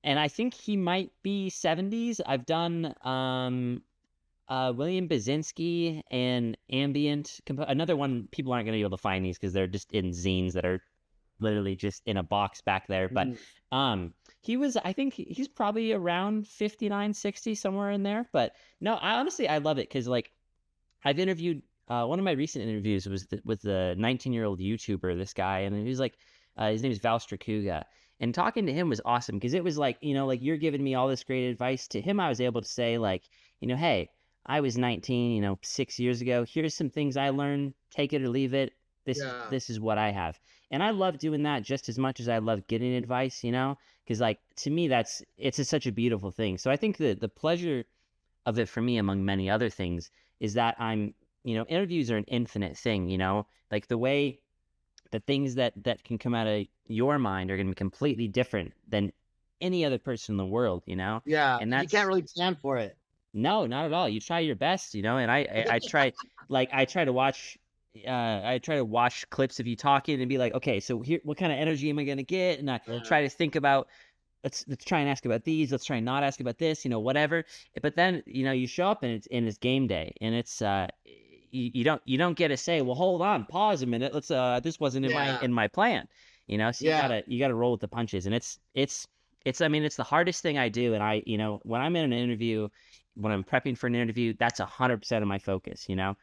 and I think he might be 70s. I've done William Basinski and ambient another one. People aren't going to be able to find these because they're just in zines that are literally just in a box back there. But Mhm. he was, I think he's probably around 59, 60, somewhere in there. But no, I love it because like I've interviewed one of my recent interviews was with the 19-year-old YouTuber, this guy, and he was like, his name is Val Strakuga, and talking to him was awesome because it was like, like you're giving me all this great advice. To him, I was able to say like, hey, I was 19, 6 years ago. Here's some things I learned. Take it or leave it. This is Yeah. this is what I have, and I love doing that just as much as I love getting advice. Because like to me, such a beautiful thing. So I think the pleasure of it for me, among many other things, is that interviews are an infinite thing, like the way the things that can come out of your mind are going to be completely different than any other person in the world, Yeah. and You can't that's really plan for it. no, not at all. You try your best, and I try, like I try to watch clips of you talking and be like, okay, so here, what kind of energy am I going to get? And I Yeah. try to think about, let's try and ask about these. Let's try and not ask about this. Whatever. But then you show up and it's game day, and it's you don't get to say, well, hold on, pause a minute. Let's this wasn't in my Yeah. plan. So Yeah. you gotta roll with the punches, and it's I mean it's the hardest thing I do, and when I'm in an interview, when I'm prepping for an interview, that's 100% of my focus. Yeah.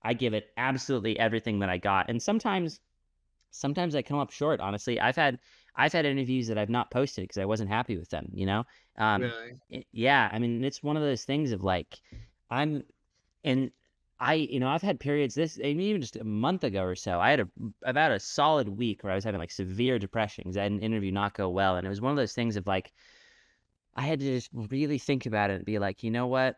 I give it absolutely everything that I got, and sometimes I come up short. Honestly, I've had interviews that I've not posted because I wasn't happy with them. Really. Yeah. I mean, it's one of those things of like, I'm and I've had periods even just a month ago or so. I've had a solid week where I was having like severe depression because I had an interview not go well, and it was one of those things of like I had to just really think about it and be like, you know what?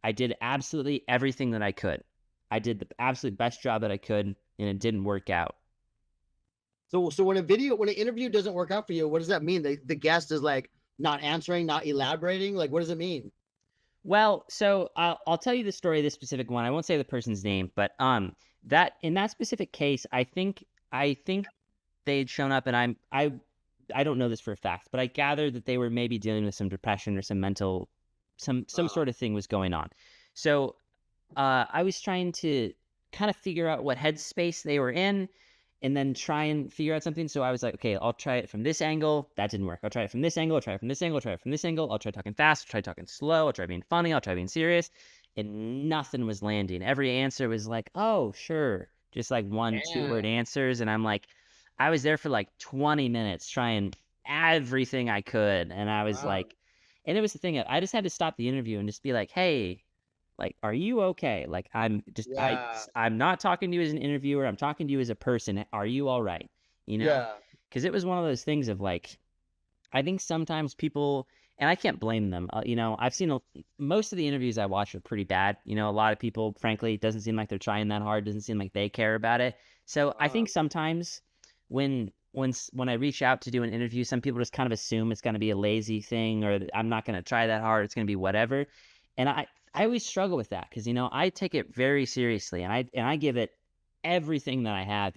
I did absolutely everything that I could. I did the absolute best job that I could, and it didn't work out. So when an interview doesn't work out for you, what does that mean? The guest is like not answering, not elaborating. Like, what does it mean? Well, so I'll tell you the story of this specific one. I won't say the person's name, but that in that specific case, I think they had shown up, and I don't know this for a fact, but I gathered that they were maybe dealing with some depression or some mental, some Uh, sort of thing was going on. So I was trying to kind of figure out what headspace they were in, and then try and figure out something. So I was like, okay, I'll try it from this angle. That didn't work. I'll try it from this angle. I'll try it from this angle. I'll try it from this angle. I'll try talking fast. I'll try talking slow. I'll try being funny. I'll try being serious. And nothing was landing. Every answer was like, oh, sure. Just like one, 2 word damn. answers. And I'm like, I was there for like 20 minutes trying everything I could. And I was Wow. like, and it was the thing. I just had to stop the interview and just be like, hey, like, are you okay? Like, Yeah. I'm not talking to you as an interviewer. I'm talking to you as a person. Are you all right? You know, Yeah. because it was one of those things of like, I think sometimes people, and I can't blame them. I've seen most of the interviews I watch are pretty bad. A lot of people, frankly, it doesn't seem like they're trying that hard. Doesn't seem like they care about it. So I Uh, think sometimes when I reach out to do an interview, some people just kind of assume it's going to be a lazy thing, or I'm not going to try that hard. It's going to be whatever. And I always struggle with that because I take it very seriously, and I give it everything that I have.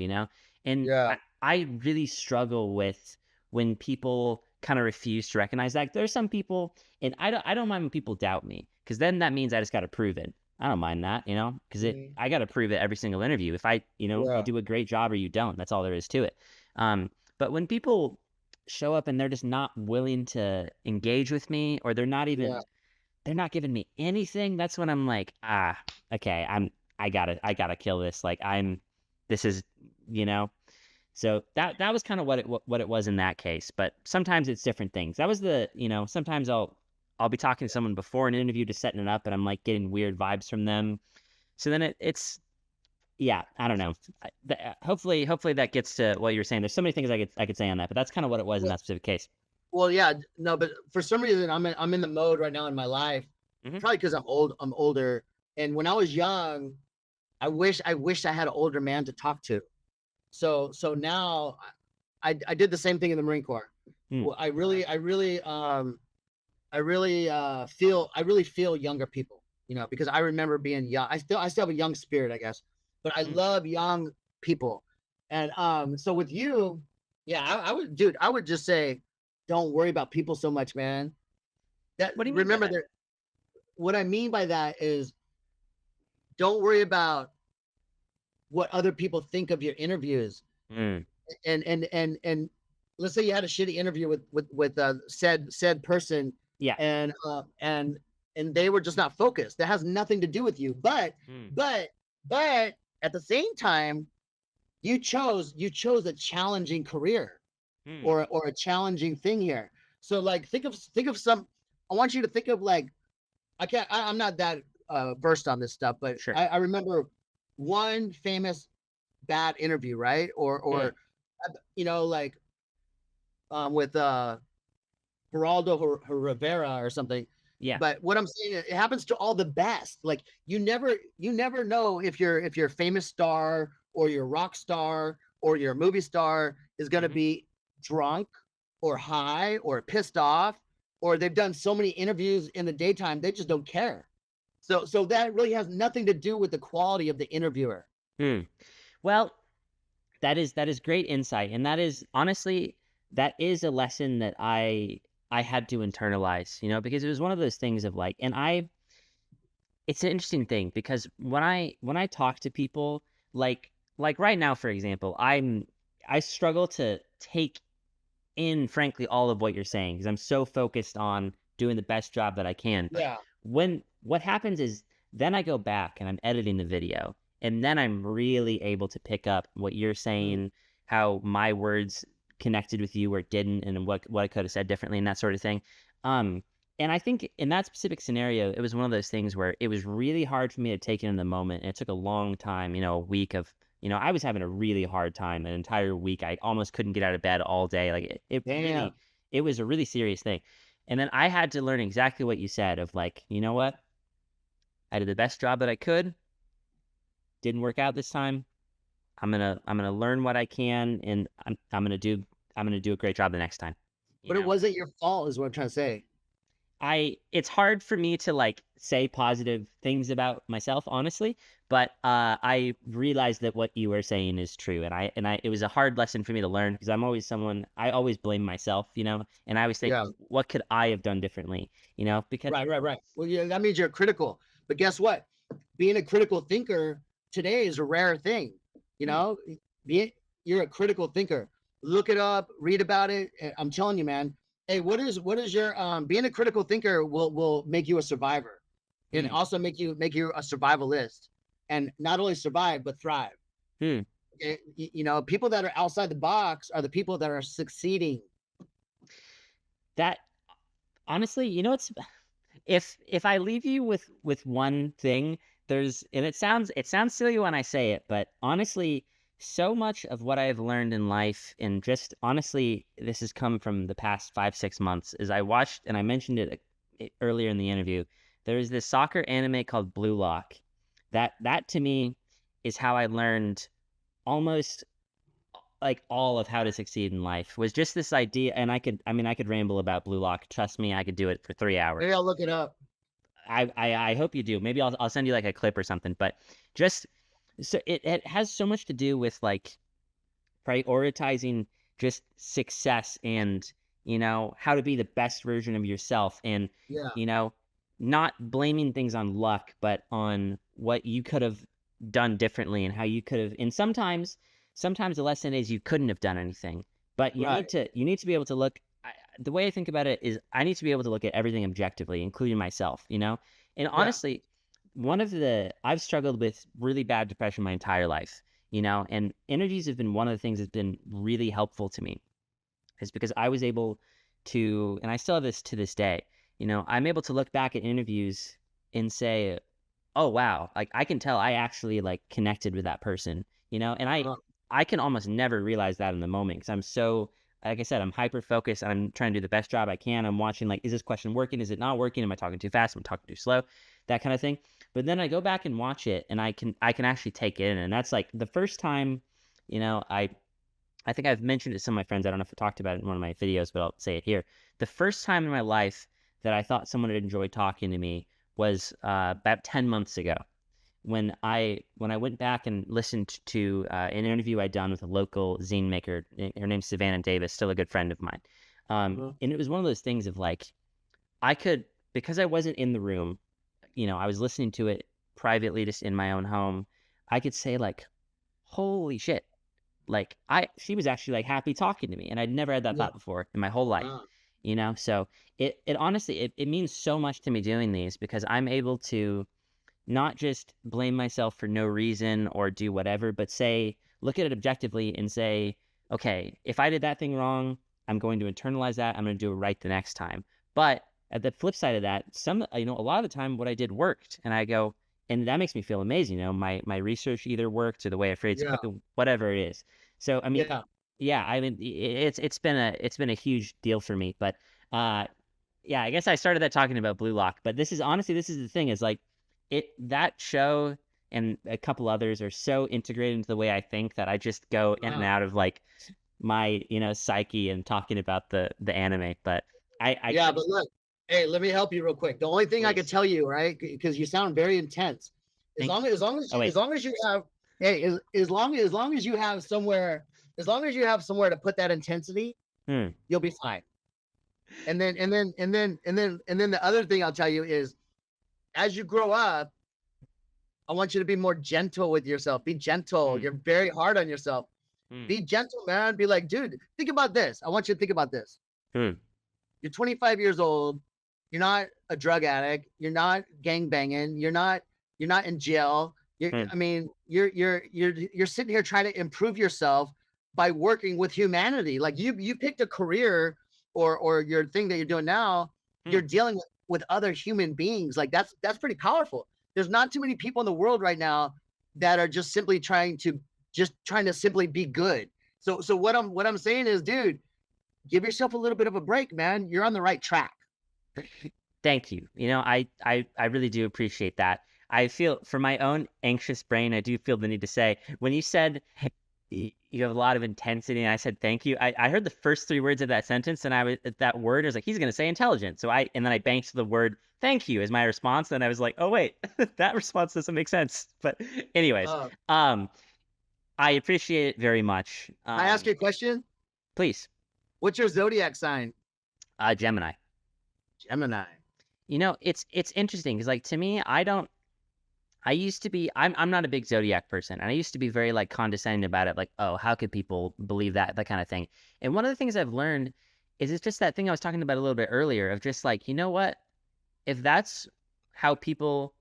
And yeah. I really struggle with when people kind of refuse to recognize that. There's some people, and I don't mind when people doubt me, because then that means I just got to prove it. I don't mind that, because Mhm. I got to prove it every single interview. If you Yeah. do a great job or you don't, that's all there is to it. But when people show up and they're just not willing to engage with me, or Yeah. they're not giving me anything, that's when I'm like, okay, I gotta kill this. Like this is, you know. So that was kind of what it was in that case. But sometimes it's different things. That was sometimes I'll be talking to someone before an interview, just setting it up, and I'm like getting weird vibes from them. So then it's yeah, I don't know. Hopefully that gets to what you're saying. There's so many things I could say on that, but that's kind of what it was in Well, that specific case. well, yeah. No, but for some reason, I'm in the mode right now in my life. Hmm. Probably because I'm old. I'm older. And when I was young, I wish I had an older man to talk to. So now I did the same thing in the Marine Corps. Mm. Well, I really feel younger people, because I remember being young. I still have a young spirit, I guess, but I Mm. love young people. And so with you, yeah, I would, dude, I would just say don't worry about people so much, man. That What do you mean by remember that? that what I mean by that is don't worry about what other people think of your interviews. Mm, And let's say you had a shitty interview with said person, yeah. and and they were just not focused. That has nothing to do with you. Mm, But but at the same time, you chose a challenging career, mm, or a challenging thing here. So like think of some. I want you to think of like I'm not that versed on this stuff, but sure. I remember one famous bad interview, right? Mm, Or like with Geraldo Rivera or something. yeah. But what I'm saying, it happens to all the best. Like you never know if you're a famous star or your rock star or your movie star is going to Hmm. be drunk or high or pissed off, or they've done so many interviews in the daytime they just don't care. So that really has nothing to do with the quality of the interviewer. Mm. Well, that is great insight, and that is honestly that is a lesson that I had to internalize, because it was one of those things of like, and it's an interesting thing because when I talk to people, like right now, for example, I struggle to take in, frankly, all of what you're saying because I'm so focused on doing the best job that I can. Yeah. When what happens is then I go back and I'm editing the video, and then I'm really able to pick up what you're Mm. saying, how my words connected with you or didn't, and what I could have said differently and that sort of thing. Um, and I think in that specific scenario, it was one of those things where it was really hard for me to take it in the moment. And it took a long time, a week of, I was having a really hard time an entire week. I almost couldn't get out of bed all day. Like it Damn. really, it was a really serious thing. And then I had to learn exactly what you said of like, you know what? I did the best job that I could. Didn't work out this time. I'm gonna learn what I can, and I'm gonna do a great job the next time. You But it know, wasn't your fault, is what I'm trying to say. it's hard for me to like say positive things about myself, honestly, but I realized that what you were saying is true, and it was a hard lesson for me to learn because I'm always someone I always blame myself, and I always think, Yeah. what could I have done differently, because Right. Well, yeah, that means you're critical. But guess what? Being a critical thinker today is a rare thing. You hmm, know, Be, you're a critical thinker. Look it up, read about it. I'm telling you, man. Hey, what is your being a critical thinker will make you a survivor, and hmm, also make you a survivalist, and not only survive but thrive. hmm, Okay? People that are outside the box are the people that are succeeding. that honestly, it's if I leave you with one thing, and it sounds silly when I say it, but honestly, so much of what I've learned in life, and just honestly, this has come from the past 5 6 months, is I watched, and I mentioned it earlier in the interview. There is this soccer anime called Blue Lock. That to me is how I learned almost like all of how to succeed in life, was just this idea. And I could ramble about Blue Lock. Trust me, I could do it for 3 hours. Maybe I'll look it up. I hope you do. Maybe I'll send you like a clip or something. But just so it has so much to do with like prioritizing just success, and how to be the best version of yourself, and Yeah. you know not blaming things on luck, but on what you could have done differently, and how you could have. And sometimes the lesson is you couldn't have done anything, but you Right. need to be able to look. The way I think about it is I need to be able to look at everything objectively, including myself. And Yeah. honestly, I've struggled with really bad depression my entire life, and interviews have been one of the things that's been really helpful to me, is because I was able to, and I still have this to this day, I'm able to look back at interviews and say, oh wow, like I can tell I actually like connected with that person, and I Uh, I can almost never realize that in the moment because I'm so, like I said, I'm hyper focused. I'm trying to do the best job I can. I'm watching, like, is this question working? Is it not working? Am I talking too fast? Am I talking too slow? That kind of thing. But then I go back and watch it, and I can actually take it in, and that's like the first time, I think I've mentioned it to some of my friends. I don't know if I talked about it in one of my videos, but I'll say it here. The first time in my life that I thought someone would enjoy talking to me was about 10 months ago, when I went back and listened to an interview I'd done with a local zine maker. Her name's Savannah Davis, still a good friend of mine. And it was one of those things of like, because I wasn't in the room, I was listening to it privately just in my own home. I could say like, holy shit. Like she was actually like happy talking to me. And I'd never had that Yeah. thought before in my whole life, so it honestly, it means so much to me doing these because I'm able to not just blame myself for no reason or do whatever, but look at it objectively and say, okay, if I did that thing wrong, I'm going to internalize that. I'm going to do it right the next time. But at the flip side of that, a lot of the time what I did worked, and I go, and that makes me feel amazing. My research either worked or the way I phrased Yeah. whatever it is. So, I mean, Yeah. yeah, I mean, it's been a huge deal for me, but, yeah, I guess I started that talking about Blue Lock, but this is the thing is like, that show and a couple others are so integrated into the way I think that I just go in and Wow. out of like my psyche and talking about the anime. But I Yeah, but look, hey, let me help you real quick. The only thing I could please tell you, right, because you sound very intense. As think. long as, as long as, Oh as wait, long as you have, hey, as long as you have somewhere, as long as you have somewhere to put that intensity, hmm. you'll be fine. And then the other thing I'll tell you is, as you grow up, I want you to be more gentle with yourself. Be gentle. Hmm. You're very hard on yourself. Hmm. Be gentle, man. Be like, dude, think about this. I want you to think about this. Hmm. You're 25 years old. You're not a drug addict. You're not gang banging. You're not in jail. Hmm. I mean, you're sitting here trying to improve yourself by working with humanity. Like you picked a career or your thing that you're doing now. Hmm. You're dealing with other human beings. Like that's pretty powerful. There's not too many people in the world right now that are just simply trying to simply be good. So what I'm saying is, dude, give yourself a little bit of a break, man. You're on the right track. Thank you. I really do appreciate that. I feel for my own anxious brain, I do feel the need to say when you said you have a lot of intensity, and I said thank you. I heard the first three words of that sentence, and that word I was like, he's going to say intelligent. And then I banked the word thank you as my response, and I was like, oh wait, that response doesn't make sense. But anyways, Uh, I appreciate it very much. I ask you a question. Please, What's your zodiac sign? Gemini. Gemini. It's interesting because like to me, I used to be I'm not a big zodiac person, and I used to be very like condescending about it, like, oh, how could people believe that kind of thing. And one of the things I've learned is it's just that thing I was talking about a little bit earlier of just like, you know what? If that's how people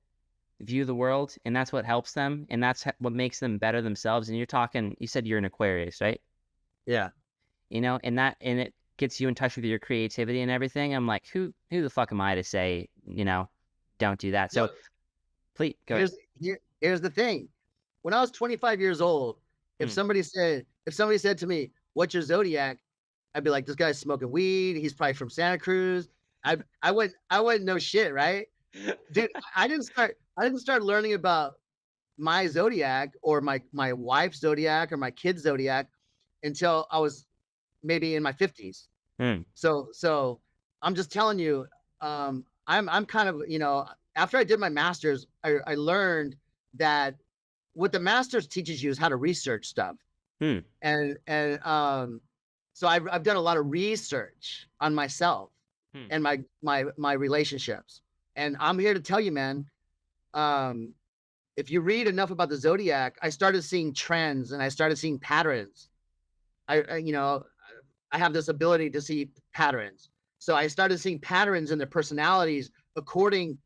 view the world and that's what helps them and that's what makes them better themselves, and you said you're an Aquarius, right? Yeah. And it gets you in touch with your creativity and everything. I'm like, who the fuck am I to say, don't do that? So Look, please go ahead. here's the thing. When I was 25 years old, if Hmm. somebody said to me, "What's your zodiac?" I'd be like, "This guy's smoking weed. He's probably from Santa Cruz." I wouldn't know shit, right? Dude, I didn't start learning about my zodiac or my wife's zodiac or my kid's zodiac until I was maybe in my 50s. Hmm. So I'm just telling you, I'm kind of, after I did my master's, I learned that what the master's teaches you is how to research stuff. Hmm. And so I've done a lot of research on myself Hmm. and my relationships. And I'm here to tell you, man, um, if you read enough about the zodiac, I started seeing trends and I started seeing patterns. I have this ability to see patterns. So I started seeing patterns in their personalities according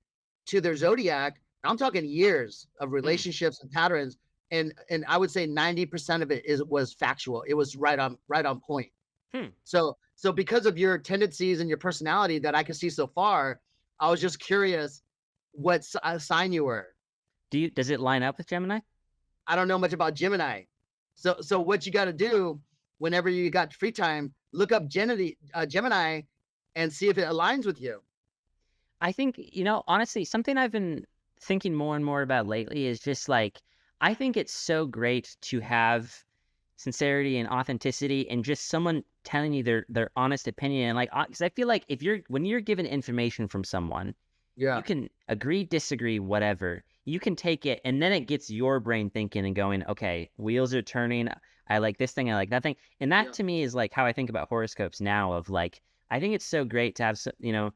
to their zodiac. I'm talking years of relationships and patterns. And I would say 90% of it was factual. It was right on point. Hmm. So because of your tendencies and your personality that I could see so far, I was just curious what sign you were. Does it line up with Gemini? I don't know much about Gemini. So what you got to do whenever you got free time, look up Gemini and see if it aligns with you. I think, honestly, something I've been thinking more and more about lately is just like, I think it's so great to have sincerity and authenticity and just someone telling you their honest opinion. And like, because I feel like when you're given information from someone, Yeah. you can agree, disagree, whatever. You can take it, and then it gets your brain thinking and going, okay, wheels are turning. I like this thing, I like that thing. And that Yeah. to me is like how I think about horoscopes now of like, I think it's so great to have, you know,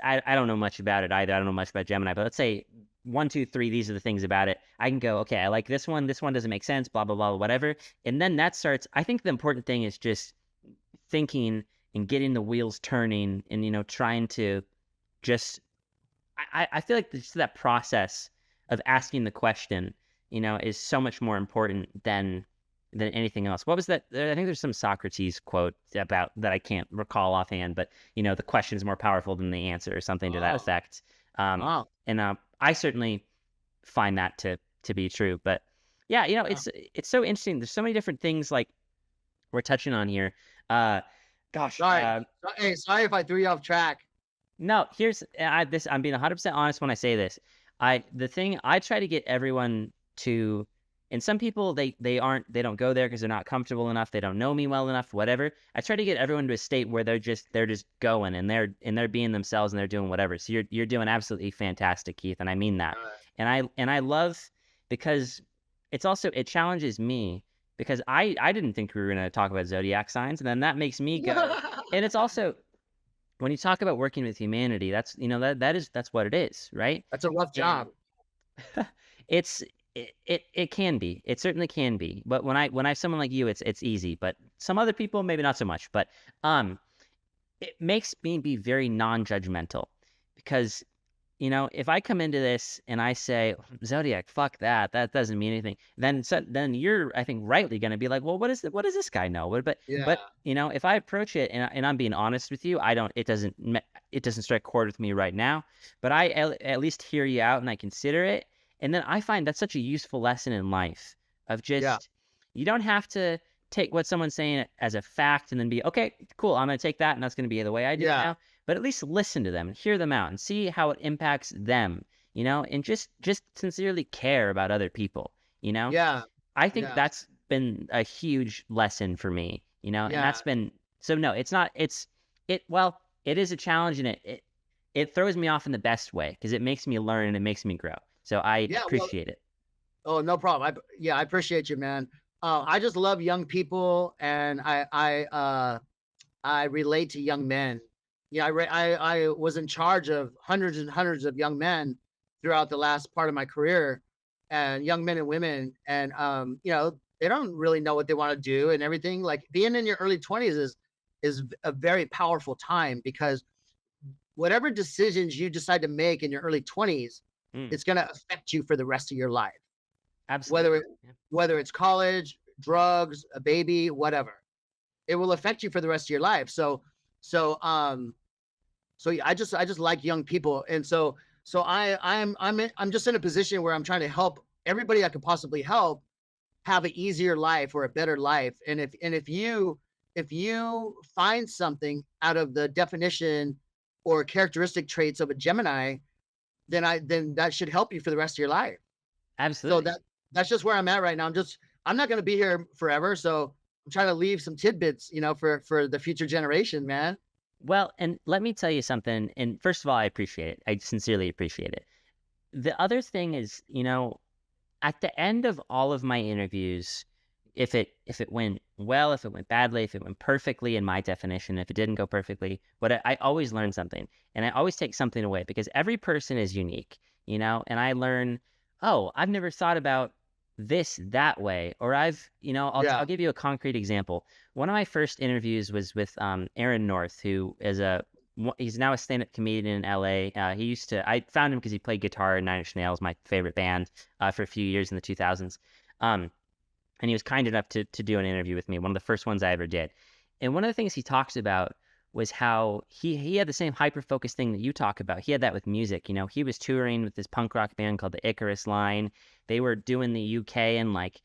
I don't know much about it either. I don't know much about Gemini, but let's say 1, 2, 3, these are the things about it. I can go, okay, I like this one doesn't make sense, blah, blah, blah, whatever. And then that starts, I think the important thing is just thinking and getting the wheels turning and, you know, trying to just, I feel like just that process of asking the question, you know, is so much more important than anything else. What was that? I think there's some Socrates quote about that I can't recall offhand, but you know, the question is more powerful than the answer, or something to that Oh, effect. wow. And I certainly find that to be true. But yeah, you know, Yeah. it's so interesting. There's so many different things like we're touching on here. Uh, gosh, Sorry. Hey, sorry if I threw you off track. No, I'm being 100% honest when I say this. The thing I try to get everyone to, and some people they don't go there because they're not comfortable enough, they don't know me well enough, whatever. I try to get everyone to a state where they're just going and they're being themselves and they're doing whatever. So you're doing absolutely fantastic, Keith, and I mean that. All right. And I love, because it challenges me, because I didn't think we were going to talk about zodiac signs, and then that makes me go. And it's also, when you talk about working with humanity, that's, you know, that's what it is, right? That's a rough And job. it's it can be, it certainly can be, but when I have someone like you, it's easy. But some other people maybe not so much. But um it makes me be very non-judgmental, because you know, if I come into this and I say zodiac, fuck that, that doesn't mean anything, then you're, I think, rightly going to be like, well, what does this guy know? Yeah. But you know, if I approach it and I'm being honest with you, it doesn't strike chord with me right now, but I at least hear you out and I consider it, and then I find that's such a useful lesson in life of Yeah. just, you don't have to take what someone's saying as a fact and then be okay, cool, I'm going to take that and that's going to be the way I do it Yeah. now. But at least listen to them and hear them out and see how it impacts them, you know, and just sincerely care about other people, you know. Yeah. I think Yeah. that's been a huge lesson for me, you know, and Yeah. that's been, so no, it's not, well, it is a challenge, and it throws me off in the best way because it makes me learn and it makes me grow. So I Yeah. Well, appreciate it. oh, no problem. I appreciate you, man. I just love young people, and I relate to young men. Yeah, I was in charge of hundreds and hundreds of young men throughout the last part of my career, and young men and women, and you know, they don't really know what they want to do and everything. Like being in your early 20s is a very powerful time, because whatever decisions you decide to make in your early 20s, Mm, it's going to affect you for the rest of your life. Whether absolutely. it, whether it's college, drugs, a baby, whatever, it will affect you for the rest of your life. So yeah, I just like young people, and so I'm just in a position where I'm trying to help everybody I could possibly help have an easier life or a better life. And if you find something out of the definition or characteristic traits of a Gemini, then that should help you for the rest of your life. So Absolutely. that's just where I'm at right now. I'm not going to be here forever, so I'm trying to leave some tidbits, for the future generation, man. Well, and let me tell you something. And first of all, I appreciate it. I sincerely appreciate it. The other thing is, you know, at the end of all of my interviews, if it went well, if it went badly, if it went perfectly in my definition, if it didn't go perfectly, but I always learn something, and I always take something away, because every person is unique, you know, and I learn, oh, I've never thought about this that way, or I'll Yeah. give you a concrete example. One of my first interviews was with Aaron North, who is he's now a stand-up comedian in LA. I found him because he played guitar in Nine Inch Nails, my favorite band, for a few years in the 2000s. And he was kind enough to do an interview with me, one of the first ones I ever did. And one of the things he talks about was how he had the same hyper focus thing that you talk about. He had that with music. You know, he was touring with this punk rock band called the Icarus Line. They were doing the UK in like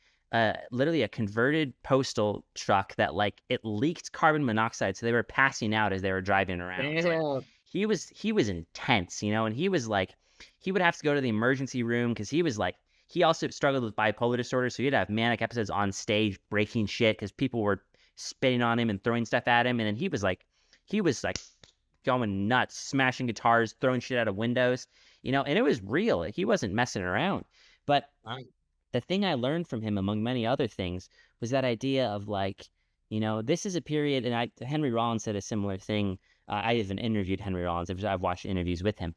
literally a converted postal truck that like it leaked carbon monoxide, so they were passing out as they were driving around. So like Damn. he was intense, you know, and he was like, he would have to go to the emergency room because he was like, he also struggled with bipolar disorder, so he'd have manic episodes on stage breaking shit because people were spitting on him and throwing stuff at him. And then he was like going nuts, smashing guitars, throwing shit out of windows, you know, and it was real. He wasn't messing around. But Right. the thing I learned from him, among many other things, was that idea of like, this is a period, and Henry Rollins said a similar thing. I even interviewed Henry Rollins. I've watched interviews with him.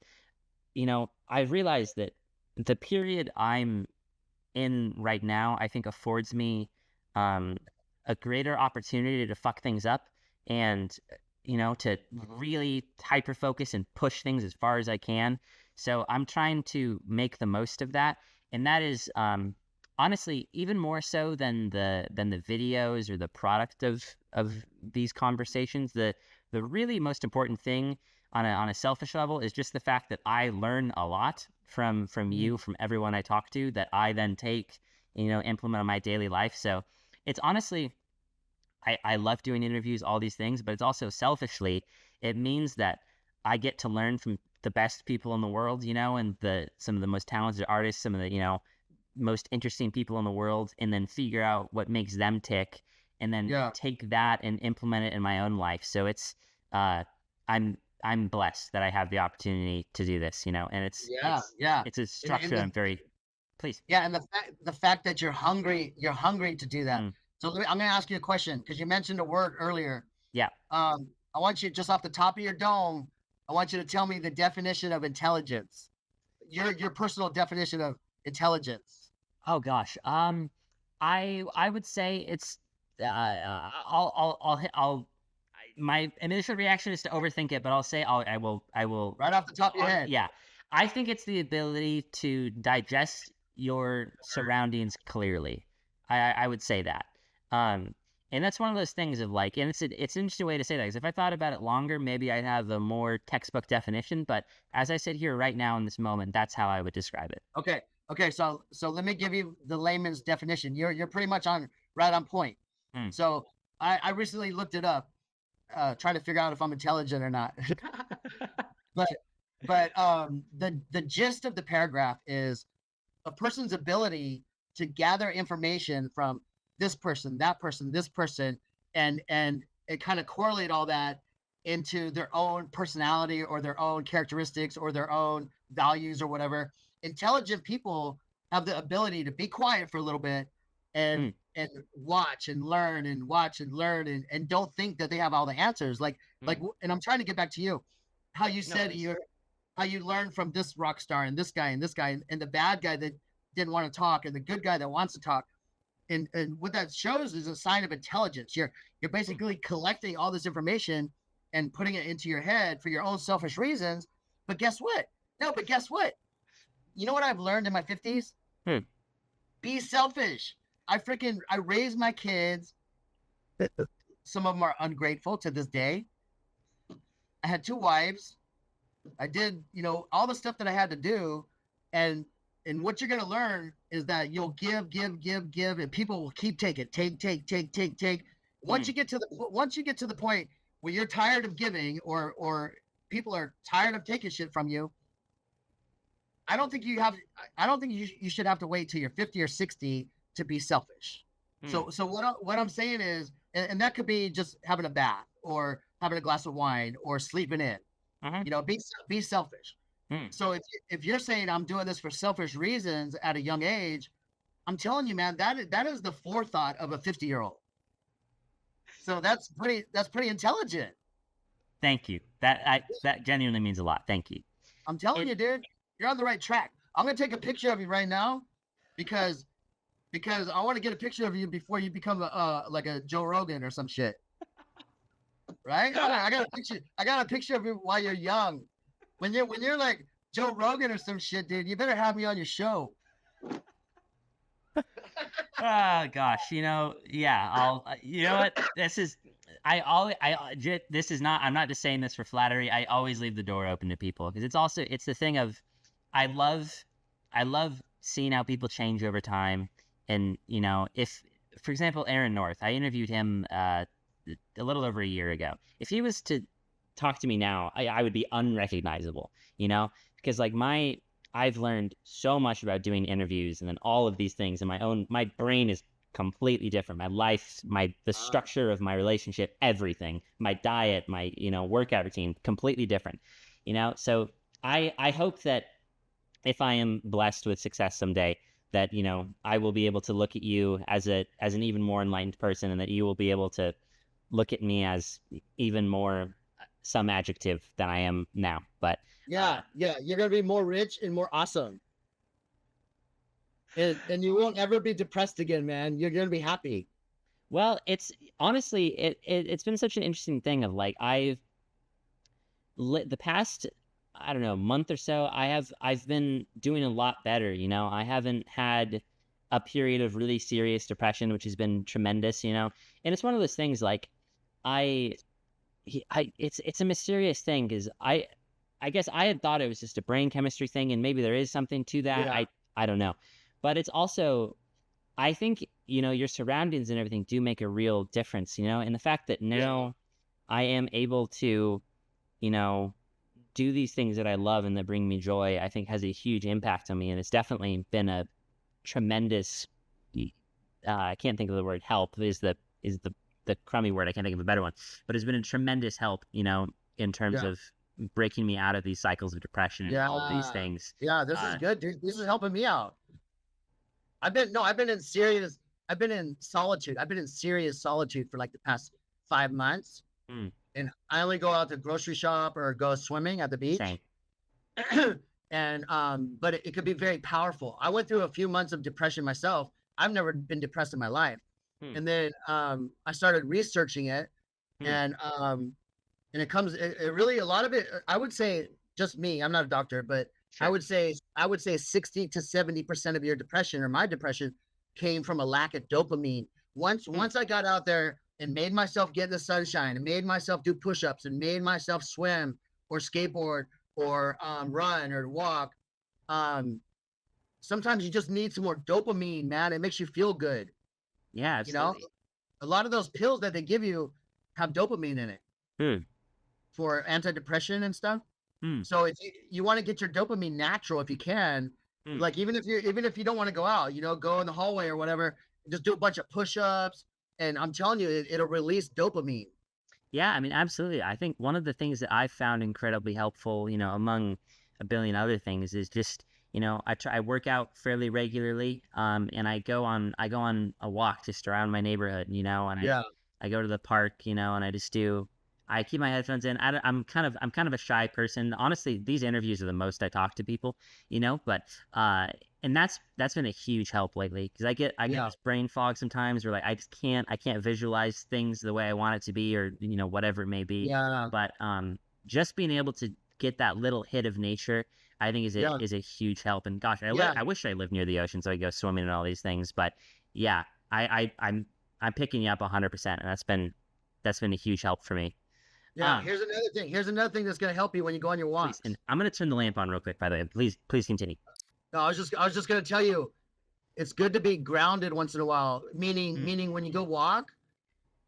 I realized that the period I'm in right now, I think affords me um, a greater opportunity to fuck things up and, to really hyper focus and push things as far as I can. So I'm trying to make the most of that. And that is honestly even more so than the videos or the product of these conversations. The really most important thing on a selfish level is just the fact that I learn a lot from you, from everyone I talk to, that I then take, implement on my daily life. So it's honestly, I love doing interviews, all these things, but it's also selfishly, it means that I get to learn from the best people in the world, and some of the most talented artists, some of the, most interesting people in the world, and then figure out what makes them tick, and then Yeah. take that and implement it in my own life. So it's, I'm blessed that I have the opportunity to do this, and Yeah. it's a And, structure and I'm very pleased. Yeah, and the fact that you're hungry to do that. Mm, So I'm going to ask you a question because you mentioned a word earlier. yeah. I want you just off the top of your dome. I want you to tell me the definition of intelligence. Your personal definition of intelligence. Oh gosh. I would say it's my initial reaction is to overthink it, but I'll say I will Right off the top of your head. yeah. I think it's the ability to digest your surroundings clearly. I would say that. And that's one of those things of like, and it's an interesting way to say that, because if I thought about it longer, maybe I'd have a more textbook definition. But as I sit here right now in this moment, that's how I would describe it. Okay. Okay. So let me give you the layman's definition. You're pretty much right on point. Mm. So I recently looked it up, trying to figure out if I'm intelligent or not. but the gist of the paragraph is a person's ability to gather information from this person, that person, this person, and it kind of correlate all that into their own personality or their own characteristics or their own values or whatever. Intelligent people have the ability to be quiet for a little bit and watch and learn and watch and learn and don't think that they have all the answers. And I'm trying to get back to you, how you said how you learn from this rock star and this guy and the bad guy that didn't want to talk and the good guy that wants to talk. And what that shows is a sign of intelligence. You're basically collecting all this information and putting it into your head for your own selfish reasons. But guess what? No, but guess what? You know what I've learned in my 50s? Be selfish. I raised my kids. Some of them are ungrateful to this day. I had 2 wives. I did, all the stuff that I had to do. And what you're going to learn is that you'll give, and people will keep taking, take. Once you get to the point where you're tired of giving or people are tired of taking shit from you, I don't think you should have to wait till you're 50 or 60 to be selfish. So what I'm saying is, and that could be just having a bath or having a glass of wine or sleeping in. Be selfish. So if you're saying I'm doing this for selfish reasons at a young age, I'm telling you, man, that is the forethought of a 50-year-old. So that's pretty intelligent. Thank you. That genuinely means a lot. Thank you. I'm telling you, dude, you're on the right track. I'm gonna take a picture of you right now because I want to get a picture of you before you become like a Joe Rogan or some shit. Right? I got a picture of you while you're young. When you're like Joe Rogan or some shit, dude, you better have me on your show. Oh gosh, yeah, I'll. You know what? This is not. I'm not just saying this for flattery. I always leave the door open to people because it's the thing of, I love seeing how people change over time, and if, for example, Aaron North, I interviewed him a little over a year ago. If he was to talk to me now, I would be unrecognizable, because I've learned so much about doing interviews and then all of these things, and my brain is completely different. My life, the structure of my relationship, everything, my diet, my, workout routine, completely different, so I hope that if I am blessed with success someday, that, I will be able to look at you as an even more enlightened person, and that you will be able to look at me as even more some adjective than I am now. But Yeah, you're gonna be more rich and more awesome, and you won't ever be depressed again, man. You're gonna be happy. well, it's honestly it's been such an interesting thing of like the past, I don't know, month or so, I've been doing a lot better. I haven't had a period of really serious depression, which has been tremendous. And it's one of those things like I it's a mysterious thing, because I guess I had thought it was just a brain chemistry thing, and maybe there is something to that. Yeah, I don't know, but it's also, I think, your surroundings and everything do make a real difference. And the fact that yeah, now I am able to, you know do these things that I love and that bring me joy, I think has a huge impact on me. And it's definitely been a tremendous, I can't think of the word help, is the crummy word. I can't think of a better one, but it's been a tremendous help, in terms yeah, of breaking me out of these cycles of depression and all of these yeah, things. yeah. This is Uh, good, dude. This is helping me out. I've been in solitude. I've been in serious solitude for like the past 5 months, mm, and I only go out to grocery shop or go swimming at the same. beach. And but it could be very powerful. I went through a few months of depression myself. I've never been depressed in my life. Mm, And then I started researching it, mm, and it really, a lot of it, I would say, just me, I'm not a doctor, but sure. I would say 60 to 70% of your depression, or my depression, came from a lack of dopamine. Mm, Once I got out there and made myself get in the sunshine, and made myself do push-ups, and made myself swim or skateboard or run or walk, um sometimes you just need some more dopamine, man. It makes you feel good. yeah, You know, absolutely. a lot of those pills that they give you have dopamine in it Mm, for antidepressant and stuff. mm, So it's, you want to get your dopamine natural if you can. mm. Like, even if you don't want to go out, go in the hallway or whatever, just do a bunch of push-ups, and I'm telling you, it'll release dopamine. Yeah, I mean, absolutely. I think one of the things that I've found incredibly helpful, among a billion other things, is just, I work out fairly regularly, and I go on a walk just around my neighborhood, and I Yeah, I go to the park, and I keep my headphones in. I'm kind of a shy person. Honestly, these interviews are the most I talk to people, but uh and that's been a huge help lately, because I get yeah, this brain fog sometimes, where like I can't visualize things the way I want it to be, or whatever it may be. yeah, But just being able to get that little hit of nature, I think yeah, is a huge help. And gosh, yeah, I wish I lived near the ocean so I could go swimming and all these things. But yeah, I'm picking you up 100%, and that's been a huge help for me. yeah. Um, Here's another thing that's gonna help you when you go on your Please, walks. and I'm gonna turn the lamp on real quick, by the way. Please continue. No, I was just gonna tell you, it's good to be grounded once in a while. Mm, Meaning when you go walk,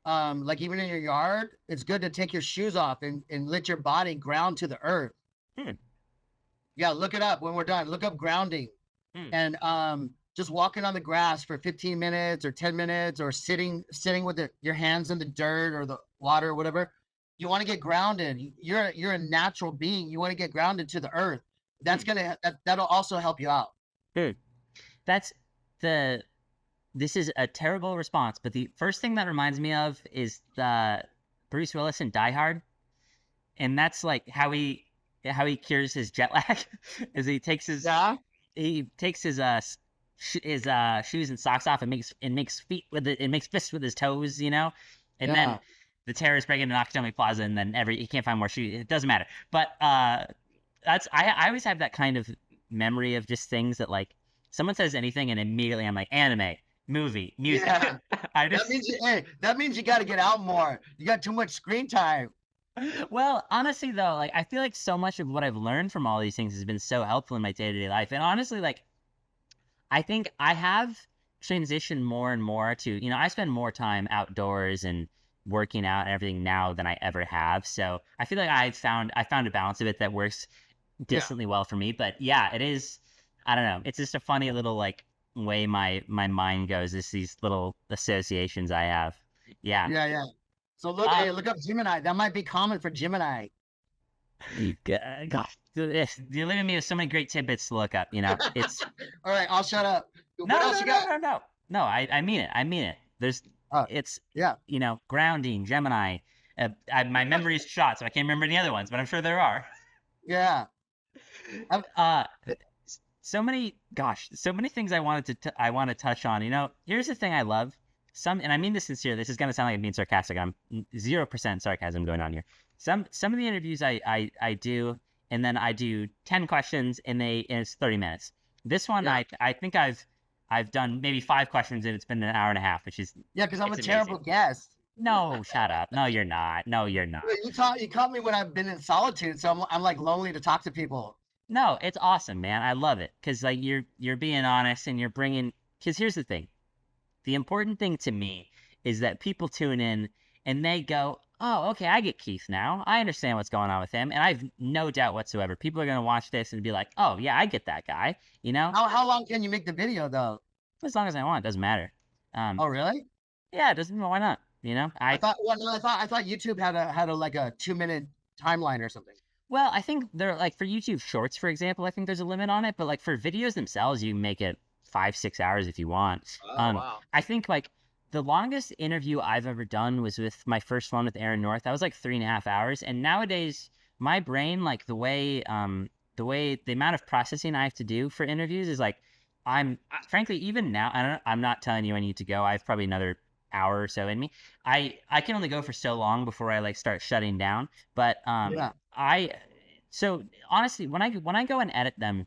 like even in your yard, it's good to take your shoes off and let your body ground to the earth. mm, Yeah, look it up when we're done. Look up grounding, mm, and just walking on the grass for 15 minutes or 10 minutes, or sitting with your hands in the dirt or the water or whatever. You want to get grounded. You're a natural being. You want to get grounded to the earth. mm, That'll also help you out. mm. That's the This is a terrible response, but the first thing that reminds me of is the Bruce Willis in Die Hard, and that's like how he cures his jet lag, is Yeah, he takes his shoes and socks off, and makes fists with his toes, and then yeah, the terrorists break into Nakatomi Plaza, and then he can't find more shoes. It doesn't matter, but I always have that kind of memory of just things that, like, someone says anything and immediately I'm like, anime, movie, music. yeah. I just That means you got to get out more. You got too much screen time. Well, honestly though, like, I feel like so much of what I've learned from all these things has been so helpful in my day-to-day life. And honestly, like, I think I have transitioned more and more to, I spend more time outdoors and working out and everything now than I ever have. So I feel like I found a balance of it that works Yeah, decently well for me. But yeah, it is, I don't know. It's just a funny little, like, way my mind goes. It's these little associations I have. Yeah. yeah. So Uh, look up Gemini. That might be common for Gemini. Gosh, you're leaving me with so many great tidbits to look up. It's All right, I'll shut up. What else you got? No, I mean it. I mean it. It's, Yeah. grounding, Gemini. My memory's shot, so I can't remember any other ones, but I'm sure there are. Yeah. I'm- Uh, so many things I I want to touch on. Here's the thing I love. And I mean this sincerely. This is gonna sound like I'm being sarcastic. I'm 0% sarcasm going on here. Some of the interviews I do, and then I do 10 questions, and it's 30 minutes. This one, Yeah. I think I've done maybe 5 questions, and it's been an hour and a half, which is Yeah, because I'm a it's terrible amazing. guest. No, shut up. No, you're not. No, you're not. You caught me when I've been in solitude, so I'm like lonely to talk to people. No, it's awesome, man. I love it because like you're being honest and you're bringing. Because here's the thing, the important thing to me is that people tune in and they go, "Oh, okay, I get Keith now. I understand what's going on with him," and I've no doubt whatsoever people are gonna watch this and be like, "Oh yeah, I get that guy." How long can you make the video though? As long as I want, it doesn't matter. Oh really? Yeah, it doesn't. Why not? I thought YouTube had a like a 2-minute timeline or something. Well, I think they're like for YouTube Shorts, for example. I think there's a limit on it, but like for videos themselves, you can make it 5-6 hours if you want. Oh wow. I think like the longest interview I've ever done was with my first one with Aaron North. That was like 3.5 hours. And nowadays, my brain, like the amount of processing I have to do for interviews is like, frankly, even now, I'm not telling you I need to go. I have probably another hour or so in me. I can only go for so long before I like start shutting down. But Yeah. so honestly, when I go and edit them,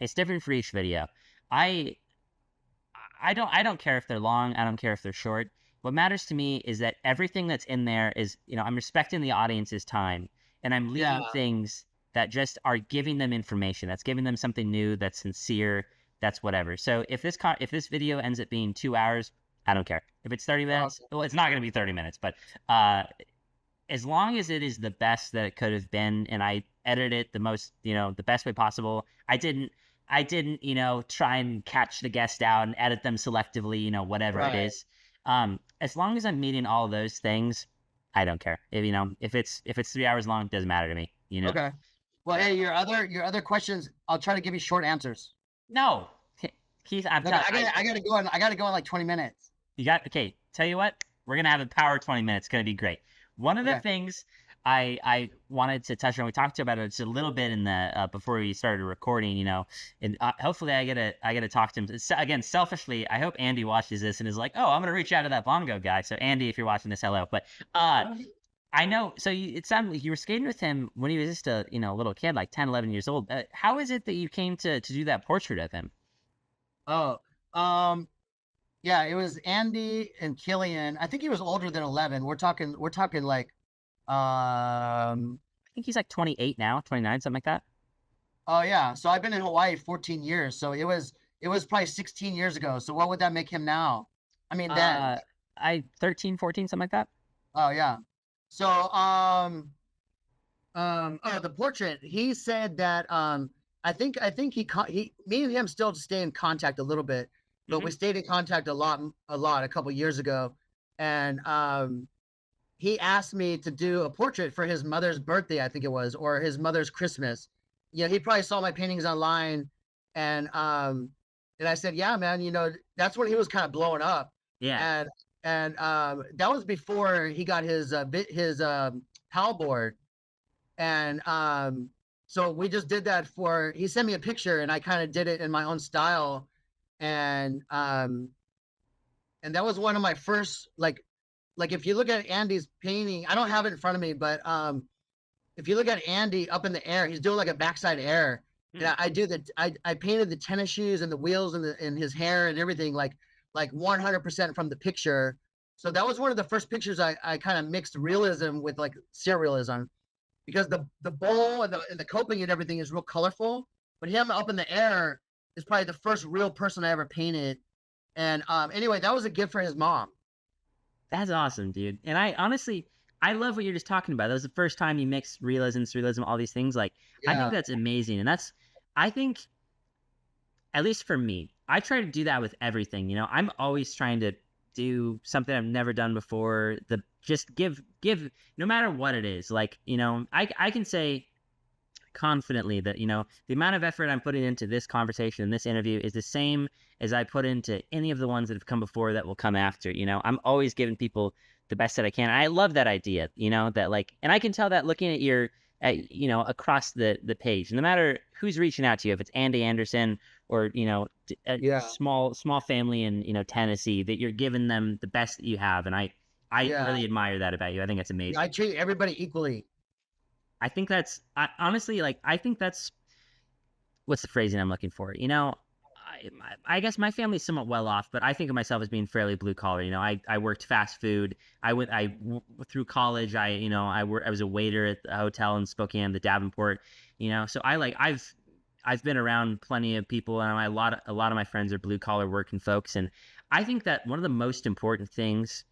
it's different for each video. I don't care if they're long. I don't care if they're short. What matters to me is that everything that's in there is, I'm respecting the audience's time, and I'm leaving Yeah. things that just are giving them information. That's giving them something new. That's sincere. That's whatever. So if this video ends up being 2 hours, I don't care. If it's 30 minutes, Okay. well, it's not going to be 30 minutes, but as long as it is the best that it could have been, and I edited it the most, the best way possible. I didn't, try and catch the guest out and edit them selectively, whatever it Right. is. As long as I'm meeting all those things, I don't care. If it's 3 hours long, it doesn't matter to me. Okay. Well, hey, your other questions, I'll try to give you short answers. No, Keith, I gotta go in like 20 minutes. Okay. Tell you what, we're gonna have a power 20 minutes. It's gonna be great. One of the Okay. things I wanted to touch on, we talked about it just a little bit in the before we started recording, and hopefully I get to talk to him again. Selfishly, I hope Andy watches this and is like, oh, I'm gonna reach out to that Bongo guy. So Andy, if you're watching this, hello. But I know. So it sounded like you were skating with him when he was just a little kid, like 10, 11 years old. How is it that you came to do that portrait of him? Oh, yeah, it was Andy and Killian. I think he was older than 11. We're talking like, I think he's like 28 now, 29, something like that. oh yeah. So I've been in Hawaii 14 years. So it was probably 16 years ago. So what would that make him now? I mean, then. 13, 14, something like that. Oh yeah. So the portrait. He said that I think me and him still stay in contact a little bit, but we stayed in contact a lot a couple years ago, and he asked me to do a portrait for his mother's birthday, I think it was, or his mother's Christmas. He probably saw my paintings online, and I said, yeah, man, that's when he was kind of blowing up. Yeah. And that was before he got his PAL board, and so we just did that he sent me a picture, and I kind of did it in my own style, and that was one of my first like if you look at Andy's painting, I don't have it in front of me, but if you look at Andy up in the air, he's doing like a backside air. And I painted the tennis shoes and the wheels and his hair and everything like 100% from the picture. So that was one of the first pictures I kind of mixed realism with like surrealism, because the bowl and the coping and everything is real colorful, but him up in the air is probably the first real person I ever painted. And anyway, that was a gift for his mom. That's awesome, dude. And I honestly, I love what you're just talking about. That was the first time you mixed realism, surrealism, all these things. Like, I think that's amazing. And I think, at least for me, I try to do that with everything. I'm always trying to do something I've never done before. Just give, no matter what it is. Like, I can say, confidently that, the amount of effort I'm putting into this conversation, this interview, is the same as I put into any of the ones that have come before that will come after. I'm always giving people the best that I can. And I love that idea, that like, and I can tell that looking across the page, no matter who's reaching out to you, if it's Andy Anderson or, a Yeah. small family in, Tennessee, that you're giving them the best that you have. And I Yeah. really admire that about you. I think that's amazing. I treat everybody equally. I think honestly, like, I think that's, what's the phrasing I'm looking for? I guess my family's somewhat well off, but I think of myself as being fairly blue collar. I worked fast food. Through college, I was a waiter at the hotel in Spokane, the Davenport, so I've been around plenty of people, and a lot of my friends are blue collar working folks. And I think that one of the most important things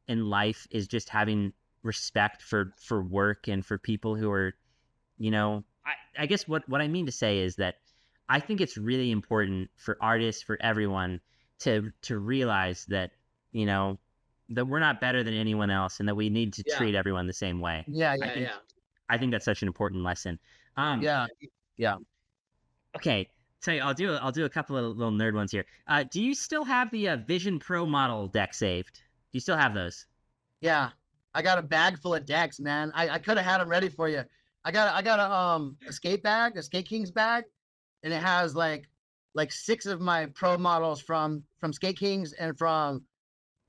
in life is just having respect for work and for people who are, I guess what I mean to say is that I think it's really important for artists, for everyone to realize that, that we're not better than anyone else, and that we need to treat everyone the same way. Yeah. I think that's such an important lesson. Yeah. Okay. So I'll do a couple of little nerd ones here. Do you still have the Vision Pro model deck saved? Do you still have those? Yeah. I got a bag full of decks, man. I could have had them ready for you. I got a skate bag, a Skate Kings bag, and it has like 6 of my pro models from Skate Kings and from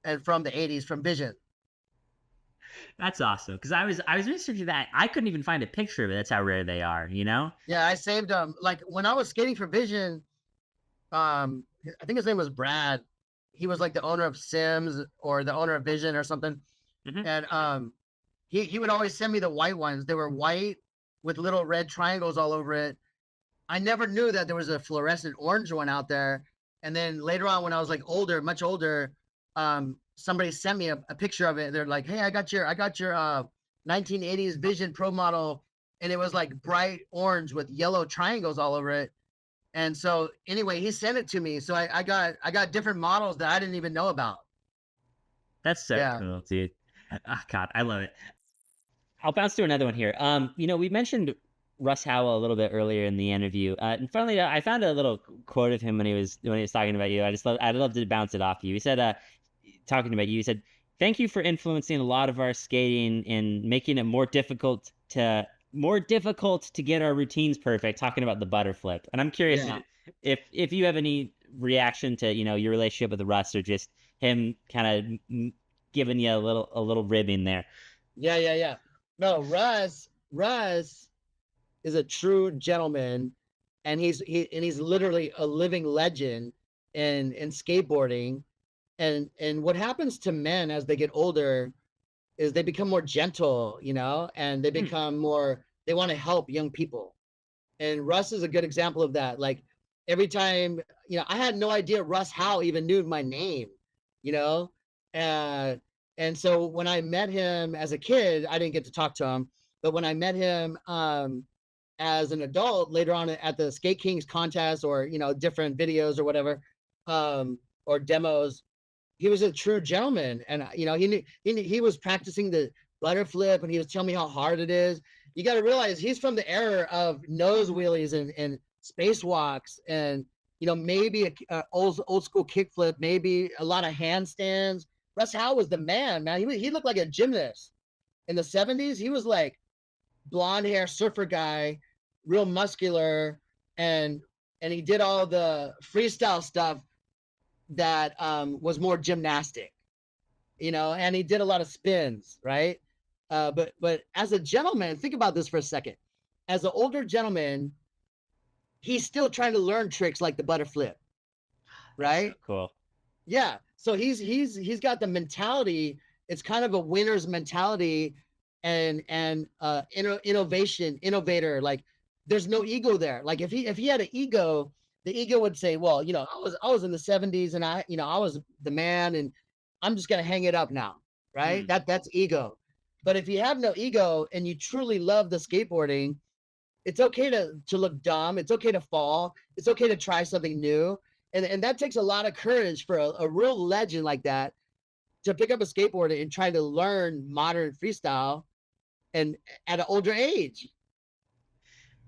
the 80s from Vision. That's awesome, because I was researching that. I couldn't even find a picture of it. That's how rare they are, Yeah, I saved them. Like when I was skating for Vision, I think his name was Brad. He was like the owner of Sims or the owner of Vision or something. Mhm. And he would always send me the white ones. They were white with little red triangles all over it. I never knew that there was a fluorescent orange one out there. And then later on, when I was like older, much older, somebody sent me a picture of it. They're like, "Hey, I got your 1980s Vision Pro model," and it was like bright orange with yellow triangles all over it. And so anyway, he sent it to me. So I got different models that I didn't even know about. That's so cool, dude. Oh, God, I love it. I'll bounce to another one here. We mentioned Russ Howell a little bit earlier in the interview. And finally, I found a little quote of him when he was talking about you. I'd love to bounce it off you. He said, talking about you, he said, "Thank you for influencing a lot of our skating and making it more difficult to get our routines perfect." Talking about the butter flip. And I'm curious if you have any reaction to your relationship with Russ, or just him kind of giving you a little ribbing there. Yeah. No, Russ is a true gentleman, and he's literally a living legend in skateboarding. And what happens to men as they get older is they become more gentle, and they become more, they want to help young people. And Russ is a good example of that. Like every time, I had no idea Russ Howe even knew my name, and so when I met him as a kid, I didn't get to talk to him, but when I met him as an adult later on at the Skate Kings contest, or different videos or whatever, or demos, he was a true gentleman. And he was practicing the butter flip, and he was telling me how hard it is. You got to realize he's from the era of nose wheelies and spacewalks, and maybe a old school kickflip, maybe a lot of handstands. Russ Howe was the man. He looked like a gymnast in the 70s. He was like blonde hair surfer guy, real muscular, and he did all the freestyle stuff that was more gymnastic, and he did a lot of spins, right? But as a gentleman, think about this for a second. As an older gentleman, he's still trying to learn tricks like the butter flip, right? So cool. Yeah. So he's got the mentality. It's kind of a winner's mentality, and innovator. Like there's no ego there. Like if he had an ego, the ego would say, well, I was in the 70s, and I was the man, and I'm just gonna hang it up now, right? That's ego. But if you have no ego and you truly love the skateboarding, it's okay to look dumb. It's okay to fall. It's okay to try something new. And that takes a lot of courage for a real legend like that to pick up a skateboard and try to learn modern freestyle and at an older age.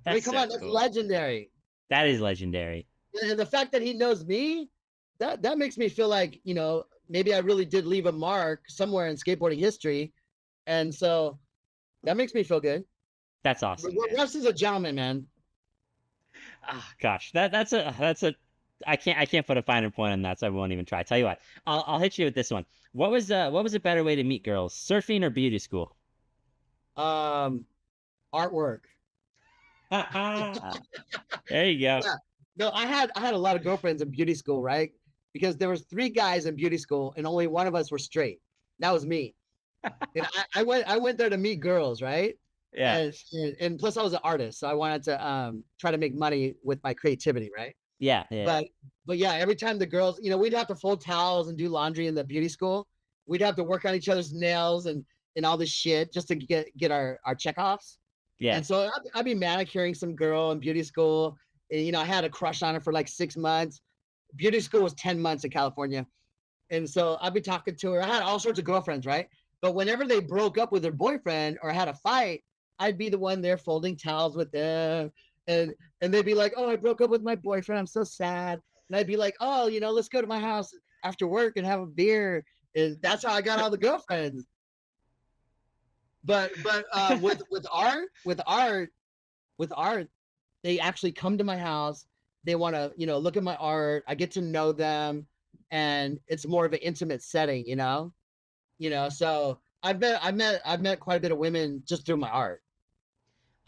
I mean, That's come so on, that's cool. legendary. That is legendary. And the fact that he knows me, that makes me feel like, maybe I really did leave a mark somewhere in skateboarding history. And so that makes me feel good. That's awesome, man. Russ is a gentleman, man. Gosh, that's a I can't put a finer point on that, so I won't even try. Tell you what, I'll hit you with this one. What was a better way to meet girls, surfing or beauty school? Artwork. There you go. Yeah. No, I had a lot of girlfriends in beauty school, right? Because there was 3 guys in beauty school and only one of us were straight. That was me. And I went there to meet girls, right? Yeah, And plus I was an artist, so I wanted to try to make money with my creativity, right? yeah. But yeah, every time the girls, we'd have to fold towels and do laundry in the beauty school. We'd have to work on each other's nails and all this shit just to get our checkoffs. Yeah. And so I'd be manicuring some girl in beauty school. And, I had a crush on her for like 6 months. Beauty school was 10 months in California. And so I'd be talking to her. I had all sorts of girlfriends, right? But whenever they broke up with their boyfriend or had a fight, I'd be the one there folding towels with them. And they'd be like, "Oh, I broke up with my boyfriend. I'm so sad." And I'd be like, "Oh, let's go to my house after work and have a beer." And that's how I got all the girlfriends. But with art, they actually come to my house. They want to, look at my art. I get to know them, and it's more of an intimate setting, So I've met quite a bit of women just through my art.